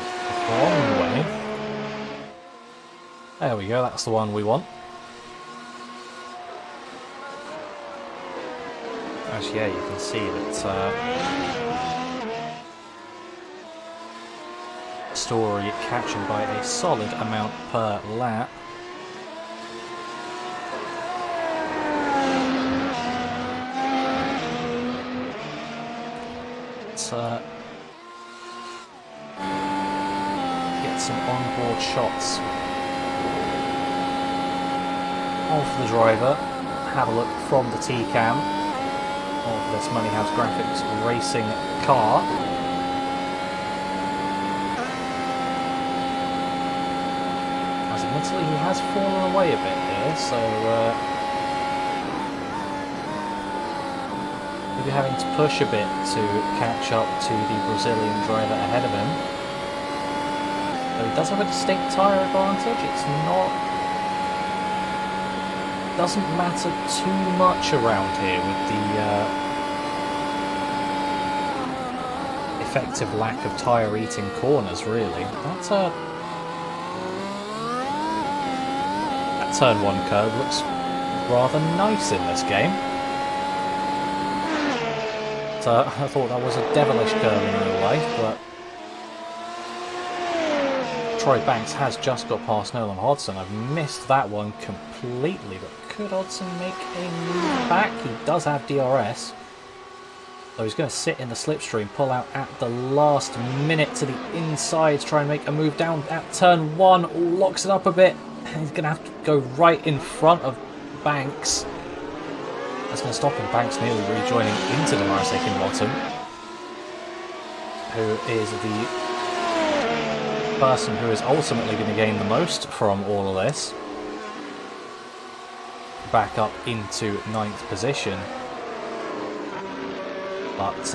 Speaker 1: wrong way. There we go, that's the one we want. Actually, yeah, you can see that Story catching by a solid amount per lap. Let's get some onboard shots of the driver. Have a look from the T-Cam of this Money House Graphics racing car. Admittedly, he has fallen away a bit here, so maybe having to push a bit to catch up to the Brazilian driver ahead of him. So he does have a distinct tyre advantage. It's not, doesn't matter too much around here with the effective lack of tyre eating corners. Really, that's a turn 1 curve looks rather nice in this game. So I thought that was a devilish curve in real life, but Troy Banks has just got past Nolan Hodson. I've missed that one completely, but could Hodson make a move back? He does have DRS. So he's going to sit in the slipstream, pull out at the last minute to the inside, try and make a move down at turn 1, locks it up a bit. He's going to have to go right in front of Banks. That's going to stop him. Banks nearly rejoining into the Morris Hickenbottom, who is the person who is ultimately going to gain the most from all of this. Back up into 9th position. But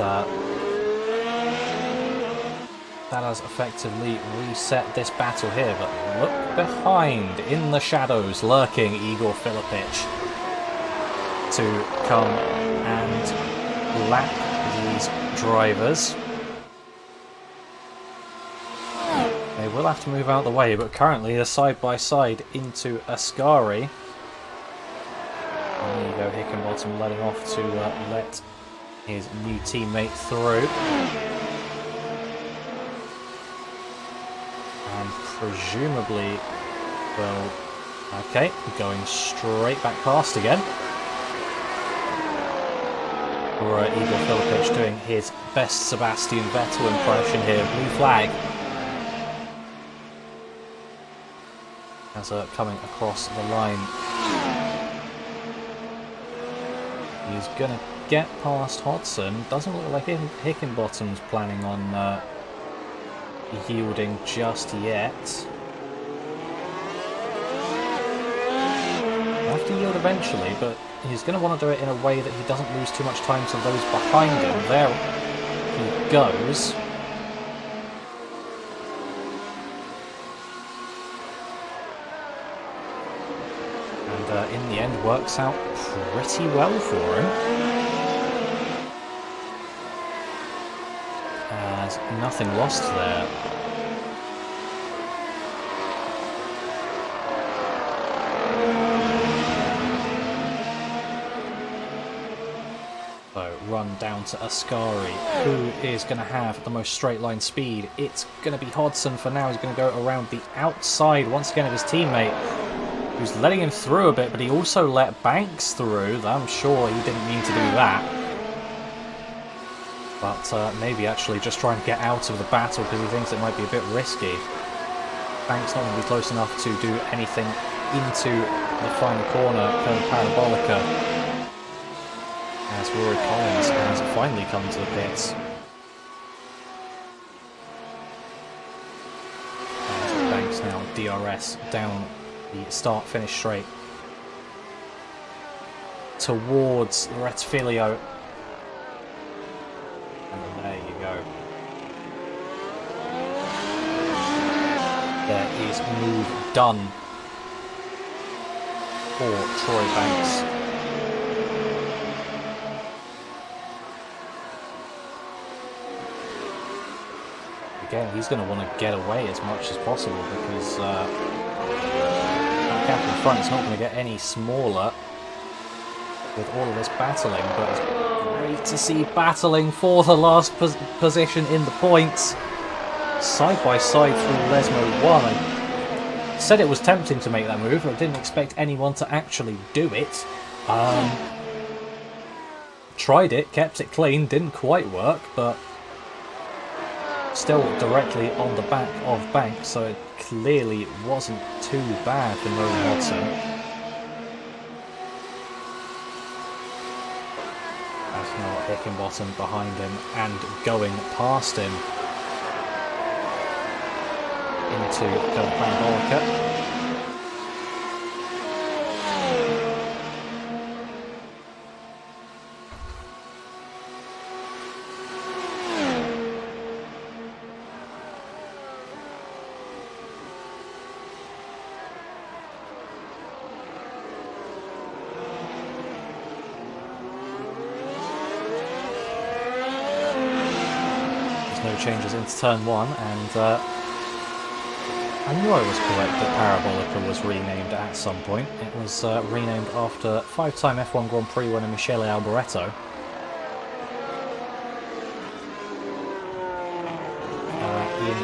Speaker 1: that has effectively reset this battle here. But look behind, in the shadows, lurking Igor Filipic to come and lap these drivers. They will have to move out of the way, but currently they're side by side into Ascari. And there you go, Hickenbottom letting off to let his new teammate through. And presumably will... Okay, going straight back past again. Or Igor Filipic doing his best Sebastian Vettel impression here. Blue flag. As coming across the line He's going to get past Hodson. Doesn't look like Hickenbottom's planning on yielding just yet. He'll have to yield eventually, but he's going to want to do it in a way that he doesn't lose too much time to those behind him. There he goes. And in the end works out pretty well for him. As nothing lost there. So run down to Ascari, who is going to have the most straight line speed. It's going to be Hodson for now. He's going to go around the outside once again of his teammate, who's letting him through a bit, but he also let Banks through. I'm sure he didn't mean to do that. But maybe actually just trying to get out of the battle because he thinks it might be a bit risky. Banks not going to be close enough to do anything into the final corner, Parabolica, as Rory Collins has finally come to the pits. As Banks now DRS down the start-finish straight towards Rettifilio. And there you go. There is move done for Troy Banks. Again, he's going to want to get away as much as possible because that gap in front is not going to get any smaller with all of this battling, but it's great to see battling for the last position in the points. Side by side through Lesmo 1. I said it was tempting to make that move, but I didn't expect anyone to actually do it. Tried it, kept it clean, didn't quite work, but still directly on the back of Banks, so it clearly wasn't too bad for Rowan Hodson. As now Hickenbottom behind him and going past him into Parabolica. Changes into turn 1, and I knew I was correct that Parabolica was renamed at some point. It was renamed after 5-time F1 Grand Prix winner Michele Alboreto. In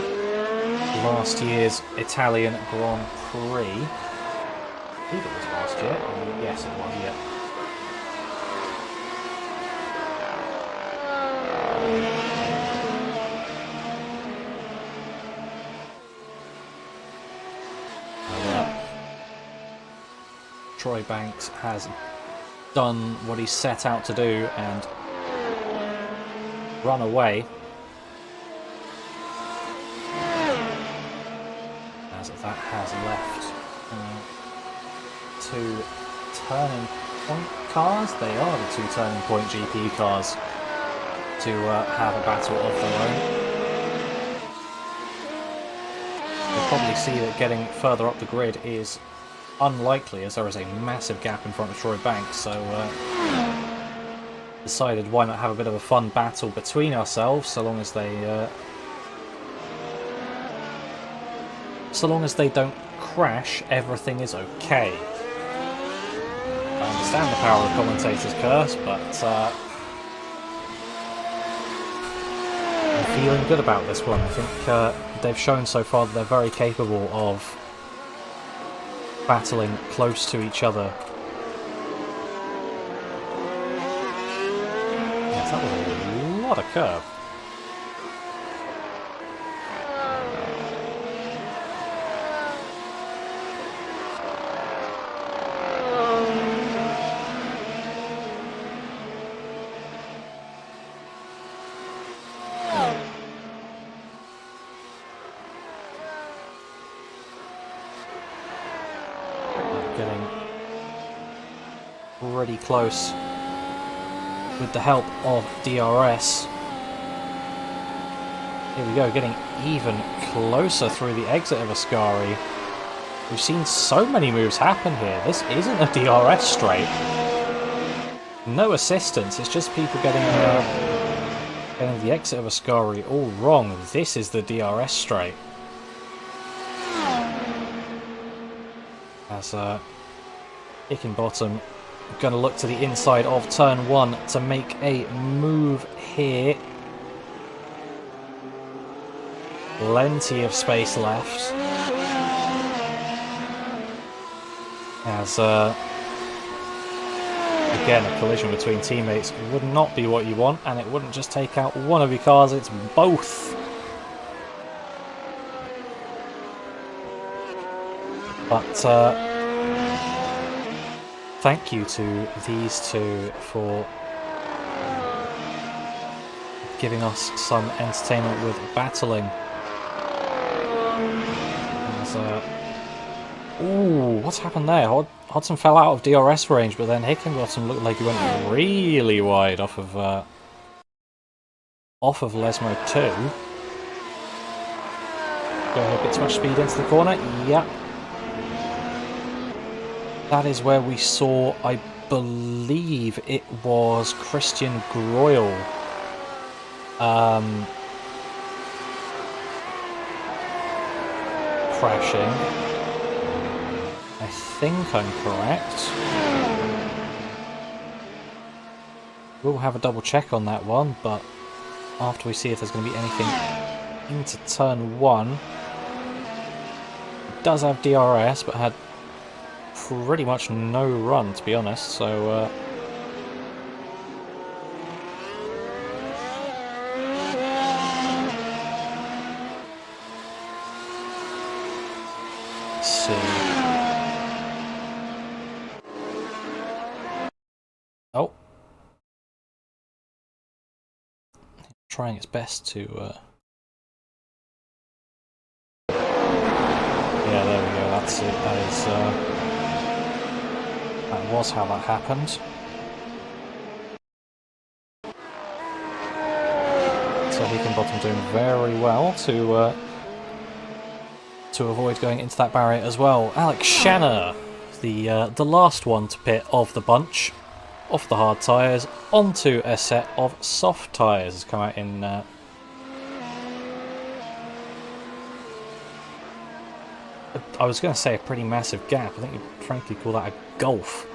Speaker 1: last year's Italian Grand Prix. I believe it was last year. Yes, it was, yeah. Troy Banks has done what he set out to do and run away. As that has left 2 turning point cars. They are the 2 turning point GP cars to have a battle of their own. You'll probably see that getting further up the grid is unlikely, as there is a massive gap in front of Troy Banks, so decided why not have a bit of a fun battle between ourselves, so long as they don't crash, everything is okay. I understand the power of commentator's curse, but I'm feeling good about this one. I think they've shown so far that they're very capable of battling close to each other. Yes, that was a lot of curve. Getting pretty close with the help of DRS. Here we go, getting even closer through the exit of Ascari. We've seen so many moves happen here. This isn't a DRS straight. No assistance, it's just people getting the exit of Ascari all wrong. This is the DRS straight. As Hickenbottom going to look to the inside of turn 1 to make a move here. Plenty of space left. As again, a collision between teammates would not be what you want, and it wouldn't just take out one of your cars, it's both. But thank you to these two for giving us some entertainment with battling. Ooh, what's happened there? Hodson fell out of DRS range, but then Hickenbottom looked like he went really wide off of Lesmo 2. Go a bit too much speed into the corner. Yep. That is where we saw, I believe it was Christian Groyle. Crashing. I think I'm correct. We'll have a double check on that one, but after we see if there's going to be anything into turn 1. It does have DRS, but had pretty much no run, to be honest, so let's see. Oh. Trying its best to yeah, there we go, that's it. That is that was how that happened. So Hickenbottom doing very well to avoid going into that barrier as well. Alex Shanna, the last one to pit of the bunch, off the hard tyres onto a set of soft tyres. Has come out in I was going to say a pretty massive gap. I think you'd frankly call that a gulf.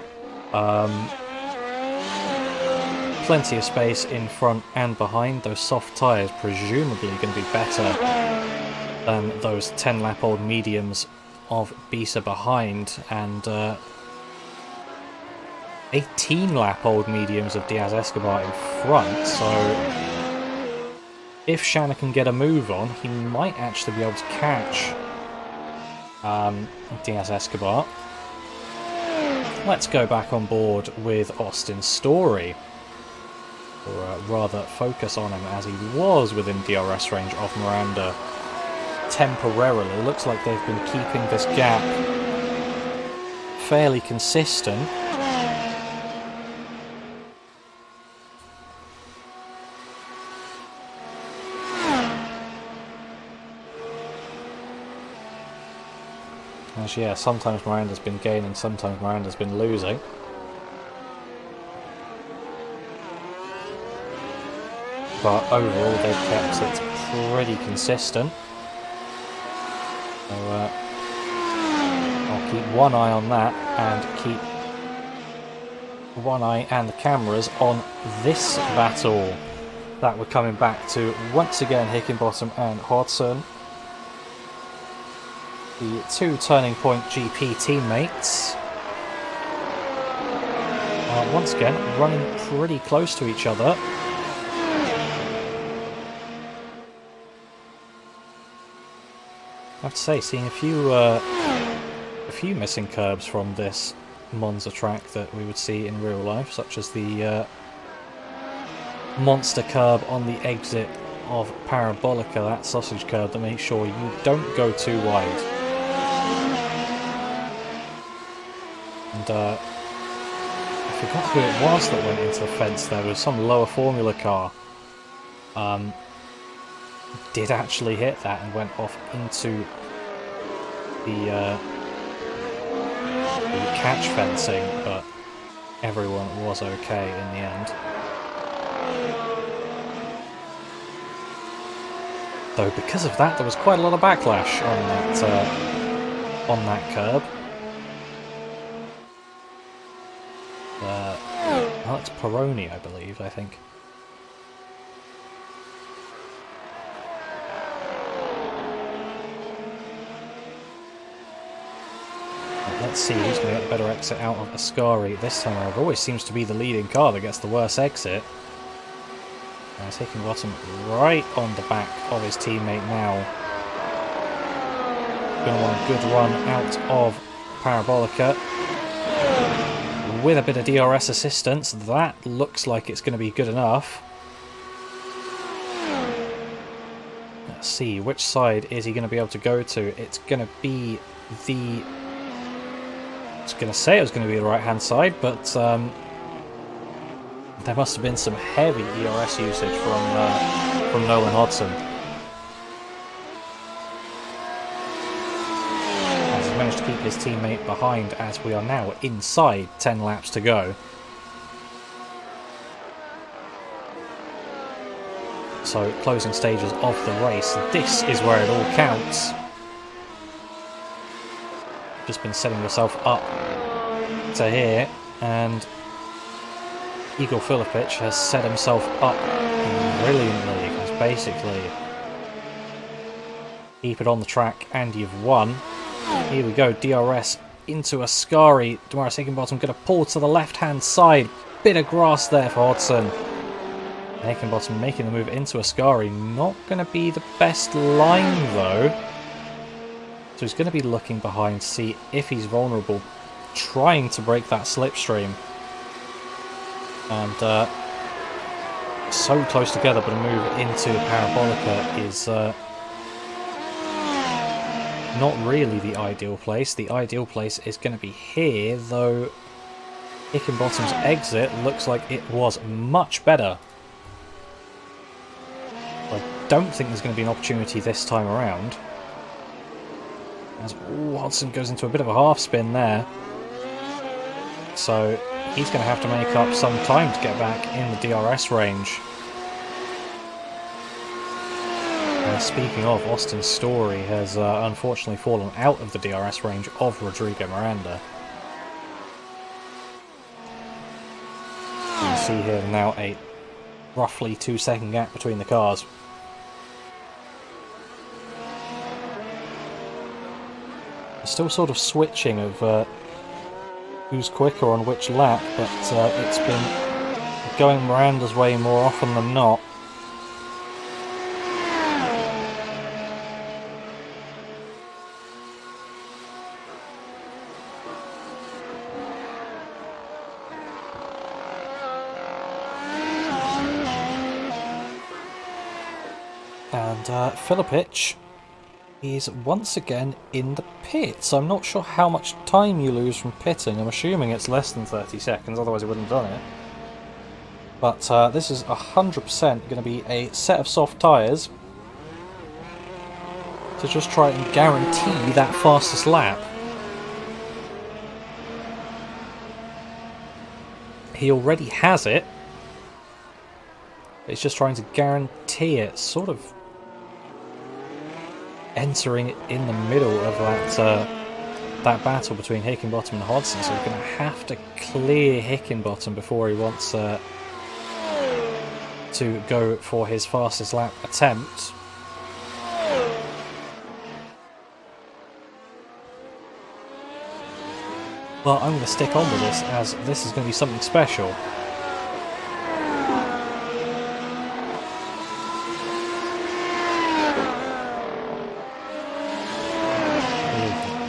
Speaker 1: Plenty of space in front and behind. Those soft tyres presumably going to be better than those 10-lap-old mediums of Bisa behind, and 18-lap-old mediums of Diaz Escobar in front. So if Shanna can get a move on, he might actually be able to catch Diaz Escobar. Let's go back on board with Austin Story, or rather focus on him, as he was within DRS range of Miranda temporarily. It looks like they've been keeping this gap fairly consistent. As yeah, sometimes Miranda's been gaining, sometimes Miranda's been losing. But overall they've kept it pretty consistent. So I'll keep one eye on that, and keep one eye and the cameras on this battle that we're coming back to. Once again, Hickenbottom and Hodson, the two Turning Point GP teammates, are once again running pretty close to each other. I have to say, seeing a few missing curbs from this Monza track that we would see in real life, such as the monster curb on the exit of Parabolica, that sausage curb, to make sure you don't go too wide. And I forgot who it was that went into the fence there. It was some lower formula car. Did actually hit that and went off into the catch fencing, but everyone was okay in the end. Though because of that, there was quite a lot of backlash on that curb. Well, it's Peroni, I believe. I think. Let's see who's going to get the better exit out of Ascari this time around. It always seems to be the leading car that gets the worst exit. He's taking bottom right on the back of his teammate now. Going to want a good run out of Parabolica. With a bit of DRS assistance, that looks like it's going to be good enough. Let's see, which side is he going to be able to go to? It's going to be the... I was going to say it was going to be the right-hand side, but there must have been some heavy ERS usage from Nolan Hodson. As he managed to keep his teammate behind, as we are now inside 10 laps to go. So, closing stages of the race. This is where it all counts. Just been setting yourself up to here, and Igor Filipic has set himself up brilliantly, because basically keep it on the track and you've won. Here we go, DRS into Ascari. Damaris Hickenbottom going to pull to the left hand side, bit of grass there for Hodson. Hickenbottom making the move into Ascari, not going to be the best line though. So he's going to be looking behind to see if he's vulnerable, trying to break that slipstream. And so close together, but a move into Parabolica is not really the ideal place. The ideal place is going to be here, though Hickenbottom's exit looks like it was much better. I don't think there's going to be an opportunity this time around. As Hodson goes into a bit of a half spin there. So he's going to have to make up some time to get back in the DRS range. And speaking of, Austin Story has unfortunately fallen out of the DRS range of Rodrigo Miranda. You can see here now a roughly 2-second gap between the cars. Still sort of switching of who's quicker on which lap, but it's been going Miranda's way more often than not. And Filipic is once again in the pits. I'm not sure how much time you lose from pitting. I'm assuming it's less than 30 seconds, otherwise I wouldn't have done it. But this is 100% going to be a set of soft tyres to just try and guarantee that fastest lap. He already has it. It's just trying to guarantee it, sort of entering in the middle of that battle between Hickenbottom and Hodson, so he's going to have to clear Hickenbottom before he wants to go for his fastest lap attempt. Well, I'm going to stick on with this, as this is going to be something special.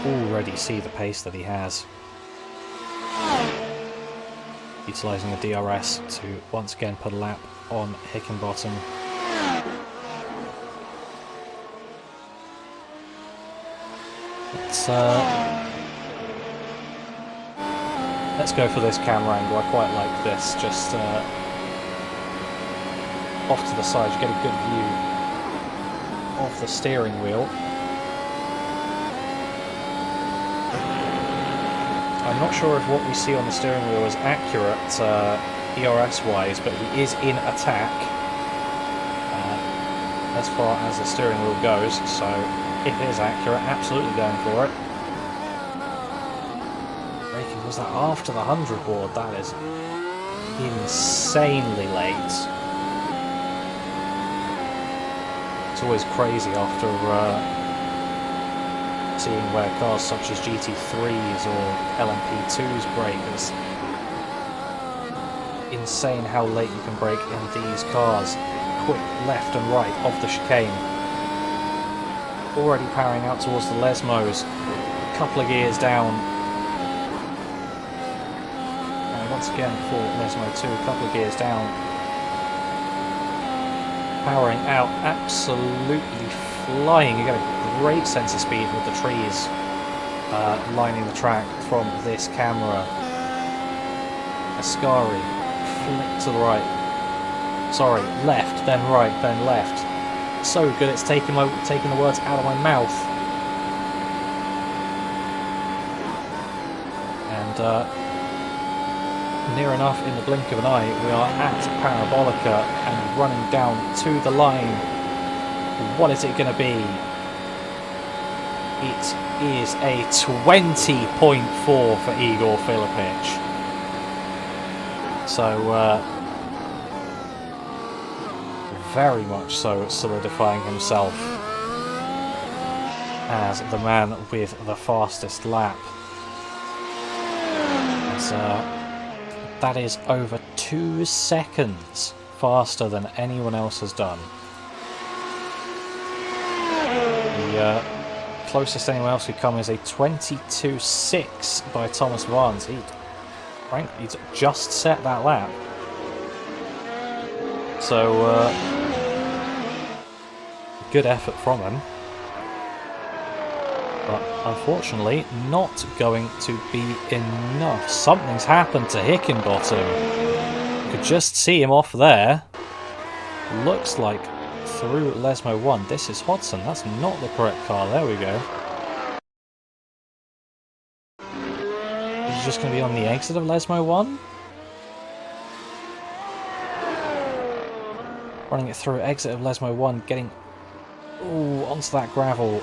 Speaker 1: Already see the pace that he has. Utilising the DRS to once again put a lap on Hickenbottom. Let's go for this camera angle. I quite like this. Just off to the side, you get a good view of the steering wheel. I'm not sure if what we see on the steering wheel is accurate ERS-wise, but he is in attack as far as the steering wheel goes, so if it is accurate, absolutely going for it. Braking, was that after the 100 board? That is insanely late. It's always crazy after seeing where cars such as GT3s or LMP2s brake. It's insane how late you can brake in these cars. Quick left and right of the chicane. Already powering out towards the Lesmos. A couple of gears down. And once again for Lesmo 2, a couple of gears down. Powering out, absolutely flying. You get a great sense of speed with the trees lining the track from this camera. Ascari, flick to the right. Sorry, left, then right, then left. So good, it's taking the words out of my mouth. And near enough, in the blink of an eye, we are at Parabolica and running down to the line. What is it going to be? It is a 20.4 for Igor Filipic. So, very much so solidifying himself as the man with the fastest lap. As, that is over 2 seconds faster than anyone else has done. The closest anyone else could come is a 22.6 by Thomas Barnes. Frankly, he's just set that lap. So, good effort from him. But unfortunately, not going to be enough. Something's happened to Hickenbottom. You could just see him off there. Looks like through Lesmo 1. This is Hodson. That's not the correct car. There we go. He's just going to be on the exit of Lesmo 1. Running it through exit of Lesmo 1. Getting onto that gravel.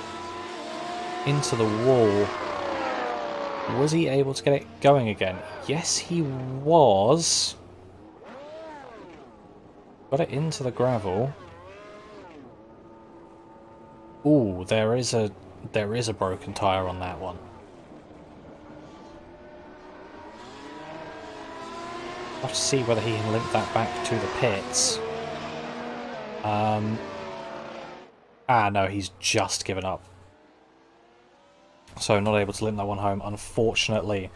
Speaker 1: Into the wall. Was he able to get it going again? Yes, he was. Got it into the gravel. Ooh, there is a broken tyre on that one. I'll have to see whether he can limp that back to the pits. No, he's just given up. So not able to limp that one home, unfortunately.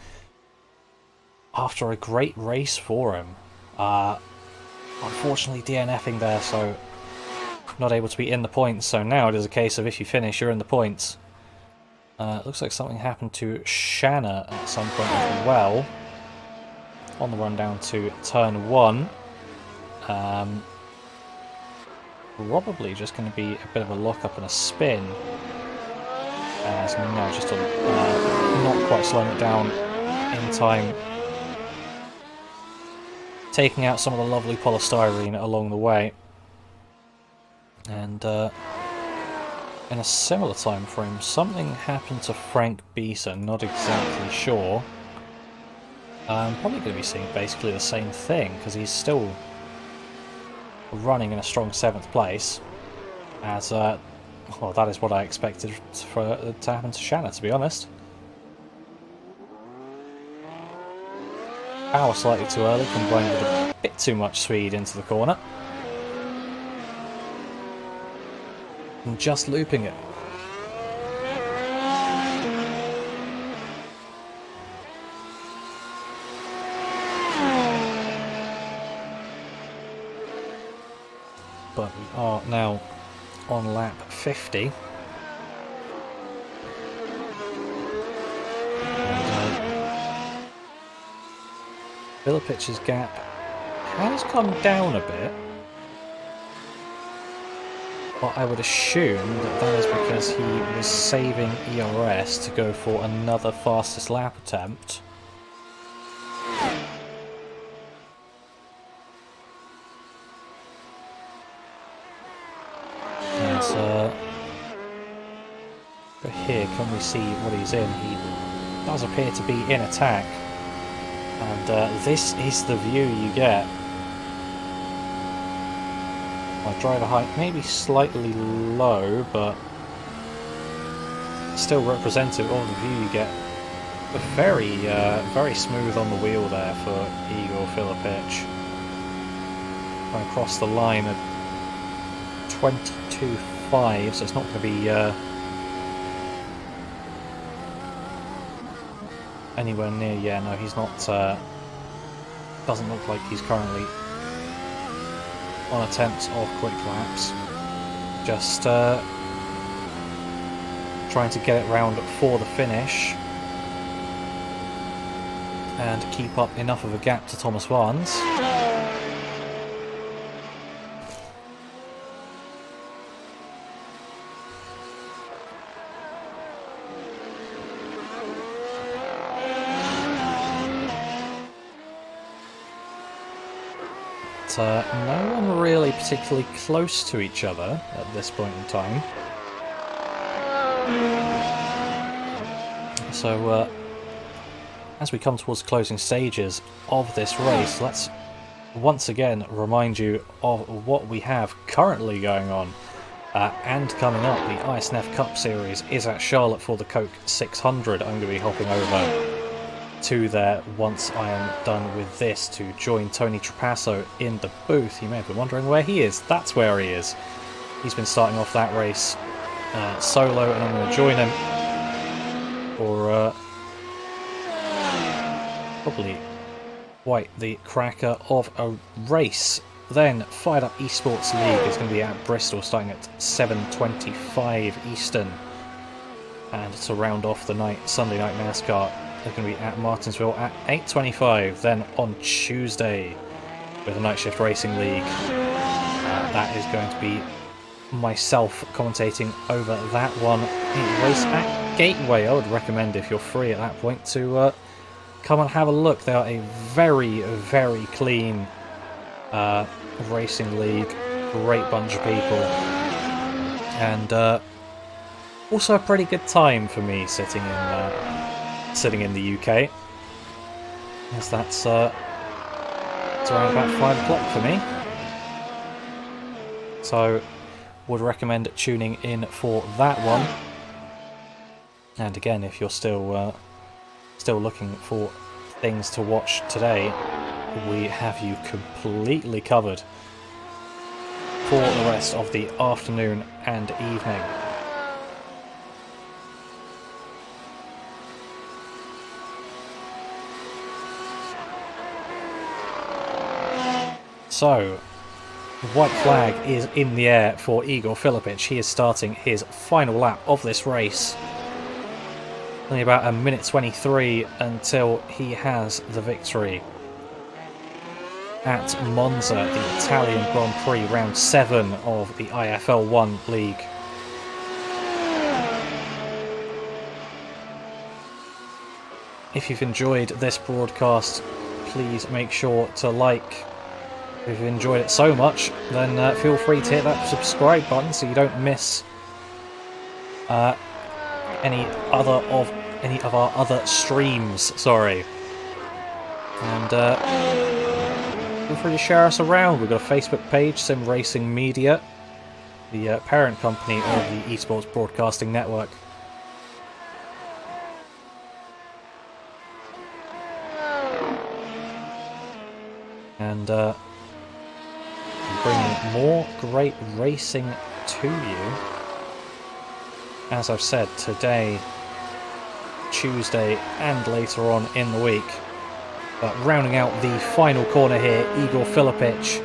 Speaker 1: After a great race for him. Unfortunately DNFing there, so not able to be in the points. So now it is a case of if you finish, you're in the points. Looks like something happened to Shanna at some point as well. On the run down to turn 1. Probably just going to be a bit of a lock-up and a spin. As now just not quite slowing it down in time. Taking out some of the lovely polystyrene along the way. And in a similar time frame, something happened to Frank Beeson, not exactly sure. I'm probably going to be seeing basically the same thing, because he's still running in a strong 7th place. As, well, that is what I expected to happen to Shanna, to be honest. Power slightly too early, combined with a bit too much speed into the corner. And just looping it. But we are now on lap 50. Filipic's gap has come down a bit. But I would assume that that is because he was saving ERS to go for another fastest lap attempt. And but here, can we see what he's in? He does appear to be in attack. And this is the view you get. My driver height may be slightly low, but still representative of the view you get. Very, very smooth on the wheel there for Igor Filipic. Going across the line at 22.5, so it's not going to be anywhere near. Yeah, no, he's not. Doesn't look like he's currently on attempts of quick laps. Just trying to get it round for the finish and keep up enough of a gap to Thomas Vance. No one really particularly close to each other at this point in time. So, as we come towards the closing stages of this race, let's once again remind you of what we have currently going on. And coming up, the ISNF Cup Series is at Charlotte for the Coke 600. I'm going to be hopping over to there once I am done with this to join Tony Trapasso in the booth. You may have been wondering where he is. That's where he is. He's been starting off that race solo, and I'm going to join him for probably quite the cracker of a race. Then Fired Up Esports League is going to be at Bristol starting at 7:25 Eastern, and to round off the night, Sunday Night NASCAR, they're going to be at Martinsville at 8:25. Then on Tuesday, with the Night Shift Racing League, that is going to be myself commentating over that one. A race at Gateway. I would recommend, if you're free at that point, to come and have a look. They are a very, very clean racing league. Great bunch of people. And also a pretty good time for me sitting in the UK, as that's it's around about 5 o'clock for me. So would recommend tuning in for that one. And again, if you're still looking for things to watch today, we have you completely covered for the rest of the afternoon and evening. So, white flag is in the air for Igor Filipic. He is starting his final lap of this race. Only about a minute 23 until he has the victory at Monza, the Italian Grand Prix, round 7 of the iFL1 league. If you've enjoyed this broadcast, please make sure to like. If you've enjoyed it so much, then feel free to hit that subscribe button so you don't miss any of our other streams. Sorry, and feel free to share us around. We've got a Facebook page, Sim Racing Media, the parent company of the Esports Broadcasting Network. And bringing more great racing to you. As I've said, today, Tuesday, and later on in the week. But rounding out the final corner here, Igor Filipic,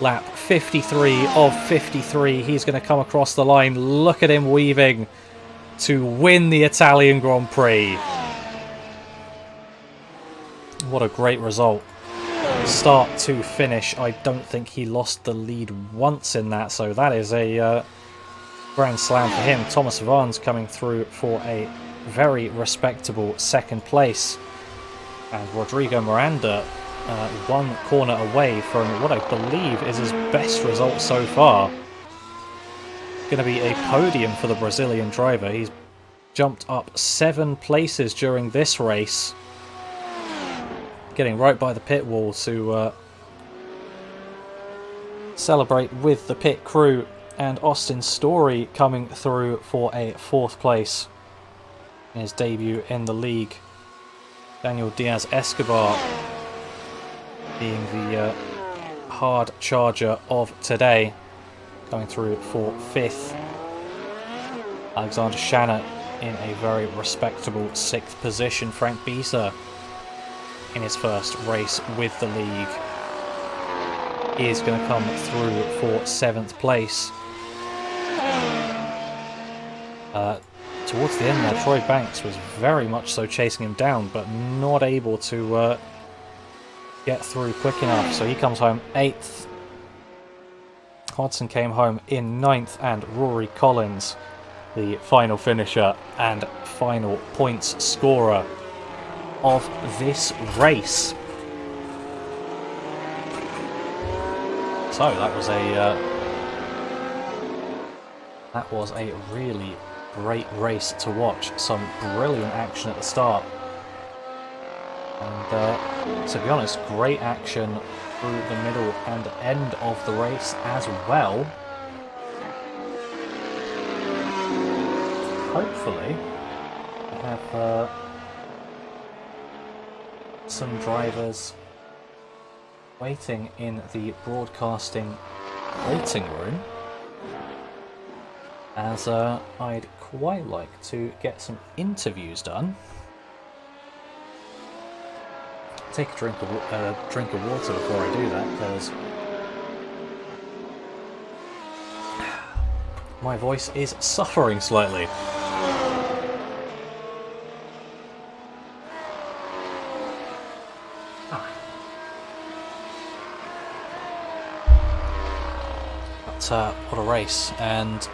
Speaker 1: lap 53 of 53. He's going to come across the line. Look at him weaving to win the Italian Grand Prix. What a great result. Start to finish. I don't think he lost the lead once in that, so that is a grand slam for him. Thomas Vaughan's coming through for a very respectable second place. And Rodrigo Miranda, 1 corner away from what I believe is his best result so far. Going to be a podium for the Brazilian driver. He's jumped up 7 places during this race. Getting right by the pit wall to celebrate with the pit crew. And Austin Story coming through for a 4th place in his debut in the league. Daniel Diaz-Escobar being the hard charger of today, coming through for 5th. Alexander Shanna in a very respectable 6th position. Frank Bisa in his first race with the league is going to come through for 7th place. Towards the end there, Troy Banks was very much so chasing him down, but not able to get through quick enough, so he comes home 8th. Hodson came home in 9th, and Rory Collins, the final finisher and final points scorer of this race. So that was a really great race to watch. Some brilliant action at the start, and to be honest, great action through the middle and end of the race as well. Hopefully we have some drivers waiting in the broadcasting waiting room, as I'd quite like to get some interviews done. Take a drink of water before I do that, because my voice is suffering slightly. But what a race, and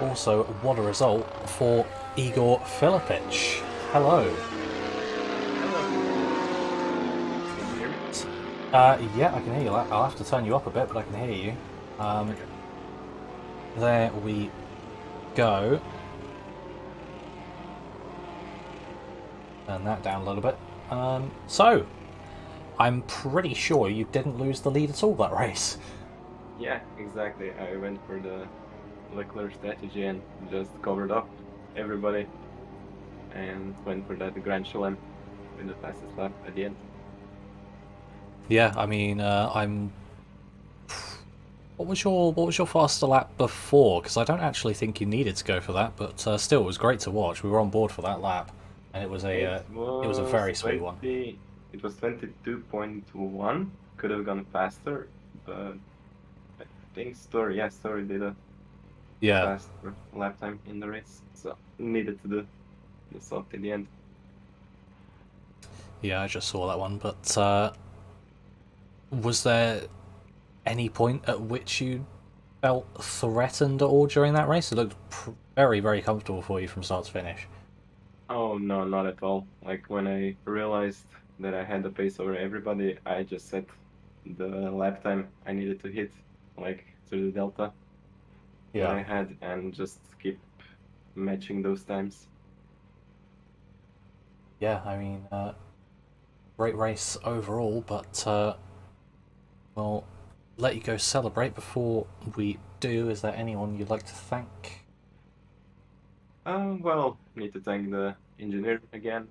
Speaker 1: also what a result for Igor Filipic. Hello. Yeah, I can hear you. I'll have to turn you up a bit, but I can hear you. There we go. Turn that down a little bit. So, I'm pretty sure you didn't lose the lead at all that race.
Speaker 6: Yeah, exactly. I went for the Leclerc strategy and just covered up everybody and went for that Grand Chelem with the fastest lap at the end.
Speaker 1: Yeah, I mean, What was your faster lap before? Because I don't actually think you needed to go for that, but still, it was great to watch. We were on board for that lap, and it was a very sweet one.
Speaker 6: It was 22.1. Could have gone faster, but I think Story did a faster lap time in the race, so needed to do the soft in the end.
Speaker 1: Yeah, I just saw that one, but was there any point at which you felt threatened at all during that race? It looked very, very comfortable for you from start to finish.
Speaker 6: Oh no, not at all. Like when I realized that I had the pace over everybody, I just set the lap time I needed to hit, like through the delta that I had, and just keep matching those times.
Speaker 1: Yeah, I mean, great race overall, but we'll let you go celebrate. Before we do, is there anyone you'd like to thank?
Speaker 6: Well, need to thank the engineer again,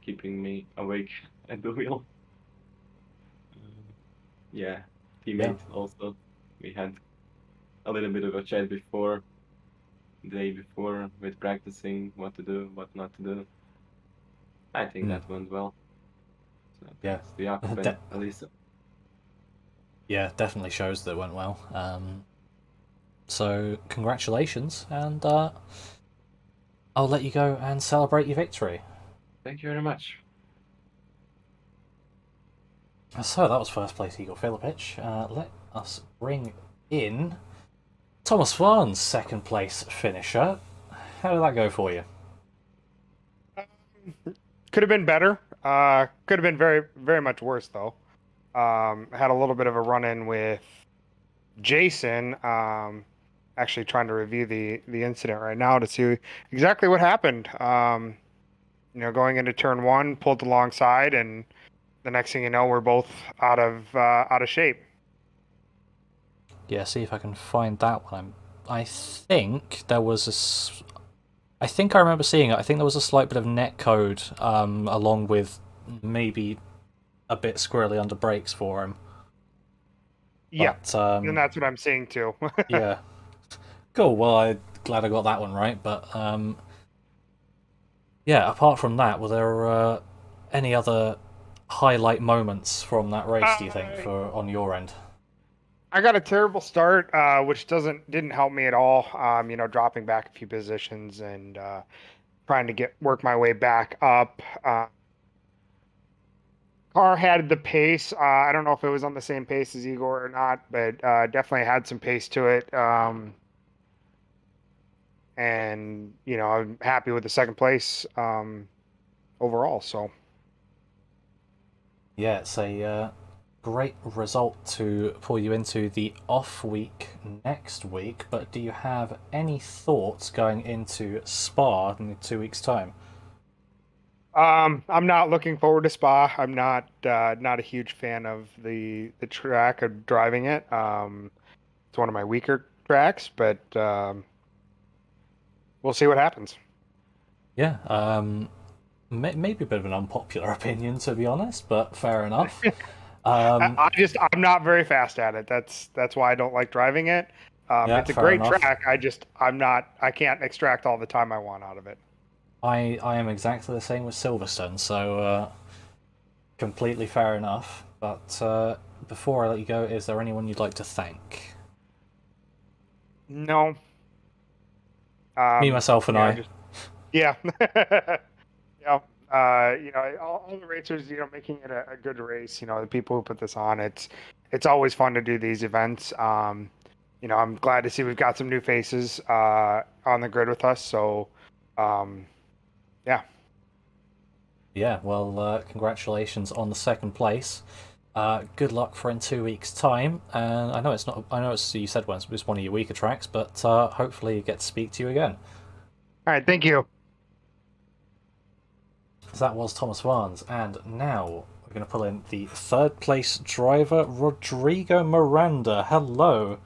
Speaker 6: keeping me awake at the wheel. Teammate also. We had a little bit of a chat before, the day before, with practicing what to do, what not to do. I think that went well. So thanks to Jakob and Elisa.
Speaker 1: Yeah, definitely shows that it went well. So congratulations, and I'll let you go and celebrate your victory.
Speaker 6: Thank you very much.
Speaker 1: So that was first place Igor Filipic. Let us bring in Thomas Vaughan's second place finisher. How did that go for you?
Speaker 7: Could have been better. Could have been very, very much worse though. Had a little bit of a run-in with Jason. Actually trying to review the incident right now to see exactly what happened. Going into turn one, pulled alongside, and the next thing you know, we're both out of shape.
Speaker 1: Yeah, see if I can find that one. I think there was I think I remember seeing it. I think there was a slight bit of netcode, along with maybe a bit squirrely under brakes for him.
Speaker 7: Yeah,
Speaker 1: But,
Speaker 7: and that's what I'm seeing too.
Speaker 1: yeah. Cool. Well, I'm glad I got that one right. But yeah. Apart from that, were there any other highlight moments from that race? Do you think, for on your end?
Speaker 7: I got a terrible start, which didn't help me at all. Dropping back a few positions and trying to work my way back up. Car had the pace. I don't know if it was on the same pace as Igor or not, but definitely had some pace to it. And I'm happy with the second place overall. So
Speaker 1: Yeah, it's a great result to pull you into the off week next week. But do you have any thoughts going into Spa in 2 weeks' time?
Speaker 7: I'm not looking forward to Spa. I'm not a huge fan of the track of driving it. It's one of my weaker tracks, but we'll see what happens.
Speaker 1: Yeah, maybe a bit of an unpopular opinion, to be honest, but fair enough.
Speaker 7: I'm not very fast at it. That's why I don't like driving it.
Speaker 1: Yeah,
Speaker 7: it's a
Speaker 1: fair
Speaker 7: great
Speaker 1: enough.
Speaker 7: track. I can't extract all the time I want out of it.
Speaker 1: I am exactly the same with Silverstone, so completely fair enough. But before I let you go, is there anyone you'd like to thank?
Speaker 7: No.
Speaker 1: Me, myself, and I.
Speaker 7: Yeah. Yeah. All the racers, making it a good race. The people who put this on, it's always fun to do these events. I'm glad to see we've got some new faces on the grid with us. So, yeah.
Speaker 1: Yeah, well, congratulations on the second place. Good luck for in 2 weeks' time. And I know it's not. I know you said it's one of your weaker tracks, but hopefully you get to speak to you again.
Speaker 7: All right. Thank you.
Speaker 1: So that was Thomas Vance, and now we're going to pull in the third place driver, Rodrigo Miranda. Hello.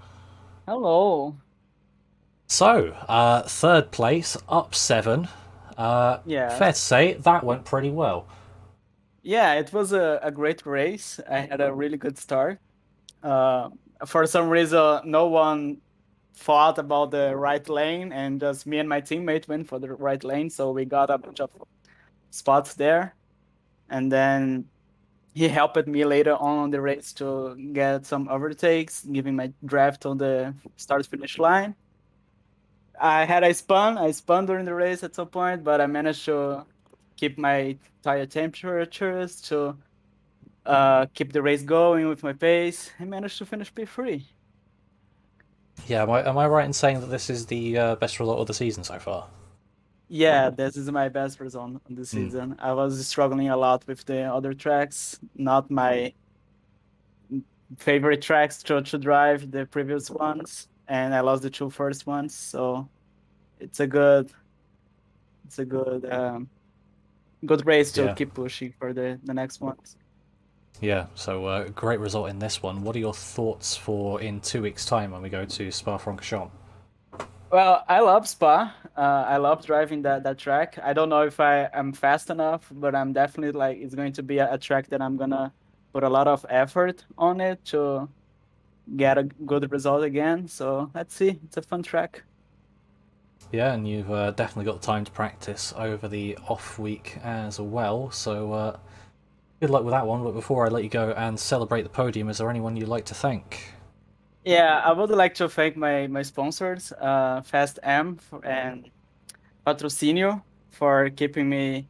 Speaker 8: Hello.
Speaker 1: So, third place, up 7.
Speaker 8: Yeah.
Speaker 1: Fair to say, that went pretty well.
Speaker 8: Yeah, it was a great race. I had a really good start. For some reason, no one thought about the right lane, and just me and my teammate went for the right lane, so we got a bunch of spots there. And then he helped me later on the race to get some overtakes, giving my draft on the start-finish line. I had a spun. I spun during the race at some point, but I managed to keep my tire temperatures, to keep the race going with my pace. I managed to finish P3.
Speaker 1: Yeah, am I right in saying that this is the best result of the season so far?
Speaker 8: Yeah, this is my best result on the season. I was struggling a lot with the other tracks, not my favorite tracks to drive, the previous ones, and I lost the 2 first ones, so it's a good race to keep pushing for the next ones.
Speaker 1: Yeah, so great result in this one. What are your thoughts for in 2 weeks' time when we go to Spa-Francorchamps?
Speaker 8: Well, I love Spa. I love driving that track. I don't know if I am fast enough, but I'm definitely it's going to be a track that I'm gonna put a lot of effort on it to get a good result again. So let's see. It's a fun track.
Speaker 1: Yeah, and you've definitely got time to practice over the off week as well. So good luck with that one. But before I let you go and celebrate the podium, is there anyone you'd like to thank?
Speaker 8: Yeah, I would like to thank my sponsors, Fast M and Patrocinio, for keeping me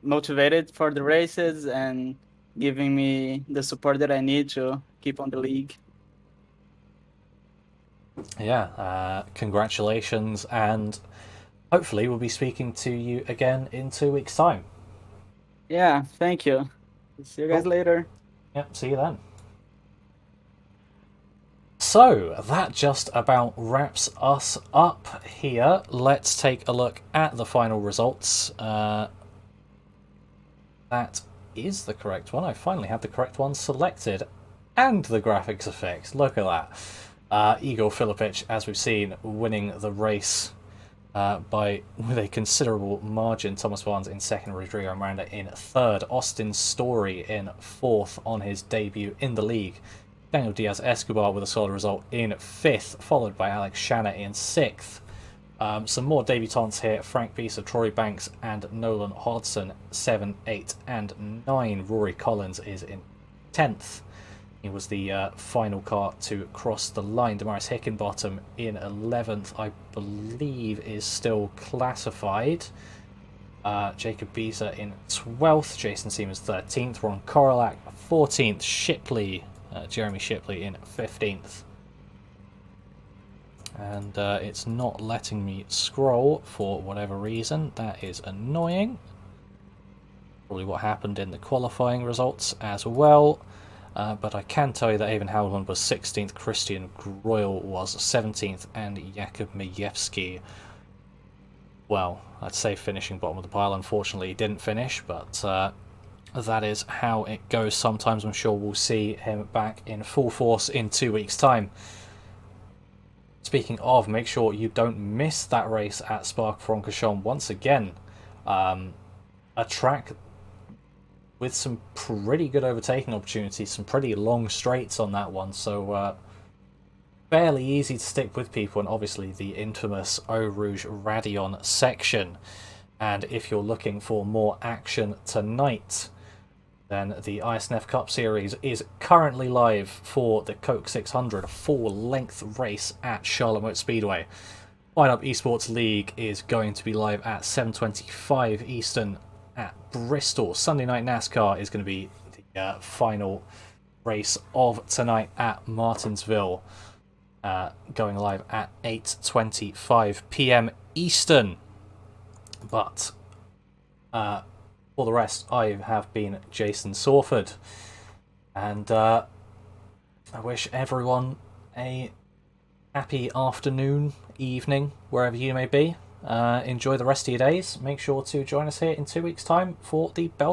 Speaker 8: motivated for the races and giving me the support that I need to keep on the league.
Speaker 1: Yeah, congratulations, and hopefully we'll be speaking to you again in 2 weeks' time.
Speaker 8: Yeah, thank you. See you guys later.
Speaker 1: Yep, see you then. So, that just about wraps us up here. Let's take a look at the final results. That is the correct one. I finally had the correct one selected. And the graphics effects. Look at that. Igor Filipic, as we've seen, winning the race with a considerable margin. Thomas Barnes in second, Rodrigo Miranda in third, Austin Story in fourth on his debut in the league. Daniel Diaz-Escobar with a solid result in fifth, followed by Alex Shanna in sixth. Some more debutants here: Frank Bisa, Troy Banks and Nolan Hodgson, 7, 8 and 9. Rory Collins is in 10th. He was the final car to cross the line. Damaris Hickenbottom in 11th, I believe, is still classified. Jacob Bisa in 12th, Jason Siemens 13th, Ron Korolak 14th, Jeremy Shipley in 15th. And it's not letting me scroll for whatever reason. That is annoying. Probably what happened in the qualifying results as well. But I can tell you that Avon Howland was 16th, Christian Groyle was 17th, and Jakub Majewski, well, I'd say finishing bottom of the pile. Unfortunately, he didn't finish, but that is how it goes sometimes. I'm sure we'll see him back in full force in 2 weeks' time. Speaking of, make sure you don't miss that race at Spa-Francorchamps once again. A track with some pretty good overtaking opportunities, some pretty long straights on that one, so fairly easy to stick with people, and obviously the infamous Eau Rouge Raidillon section. And if you're looking for more action tonight, then the ISNF Cup Series is currently live for the Coke 600, a full-length race at Charlotte Motor Speedway. Line Up Esports League is going to be live at 7:25 Eastern at Bristol. Sunday Night NASCAR is going to be the final race of tonight at Martinsville, going live at 8:25 PM Eastern. But for the rest, I have been Jason Sawford, and I wish everyone a happy afternoon, evening, wherever you may be. Enjoy the rest of your days. Make sure to join us here in 2 weeks' time for the Belgian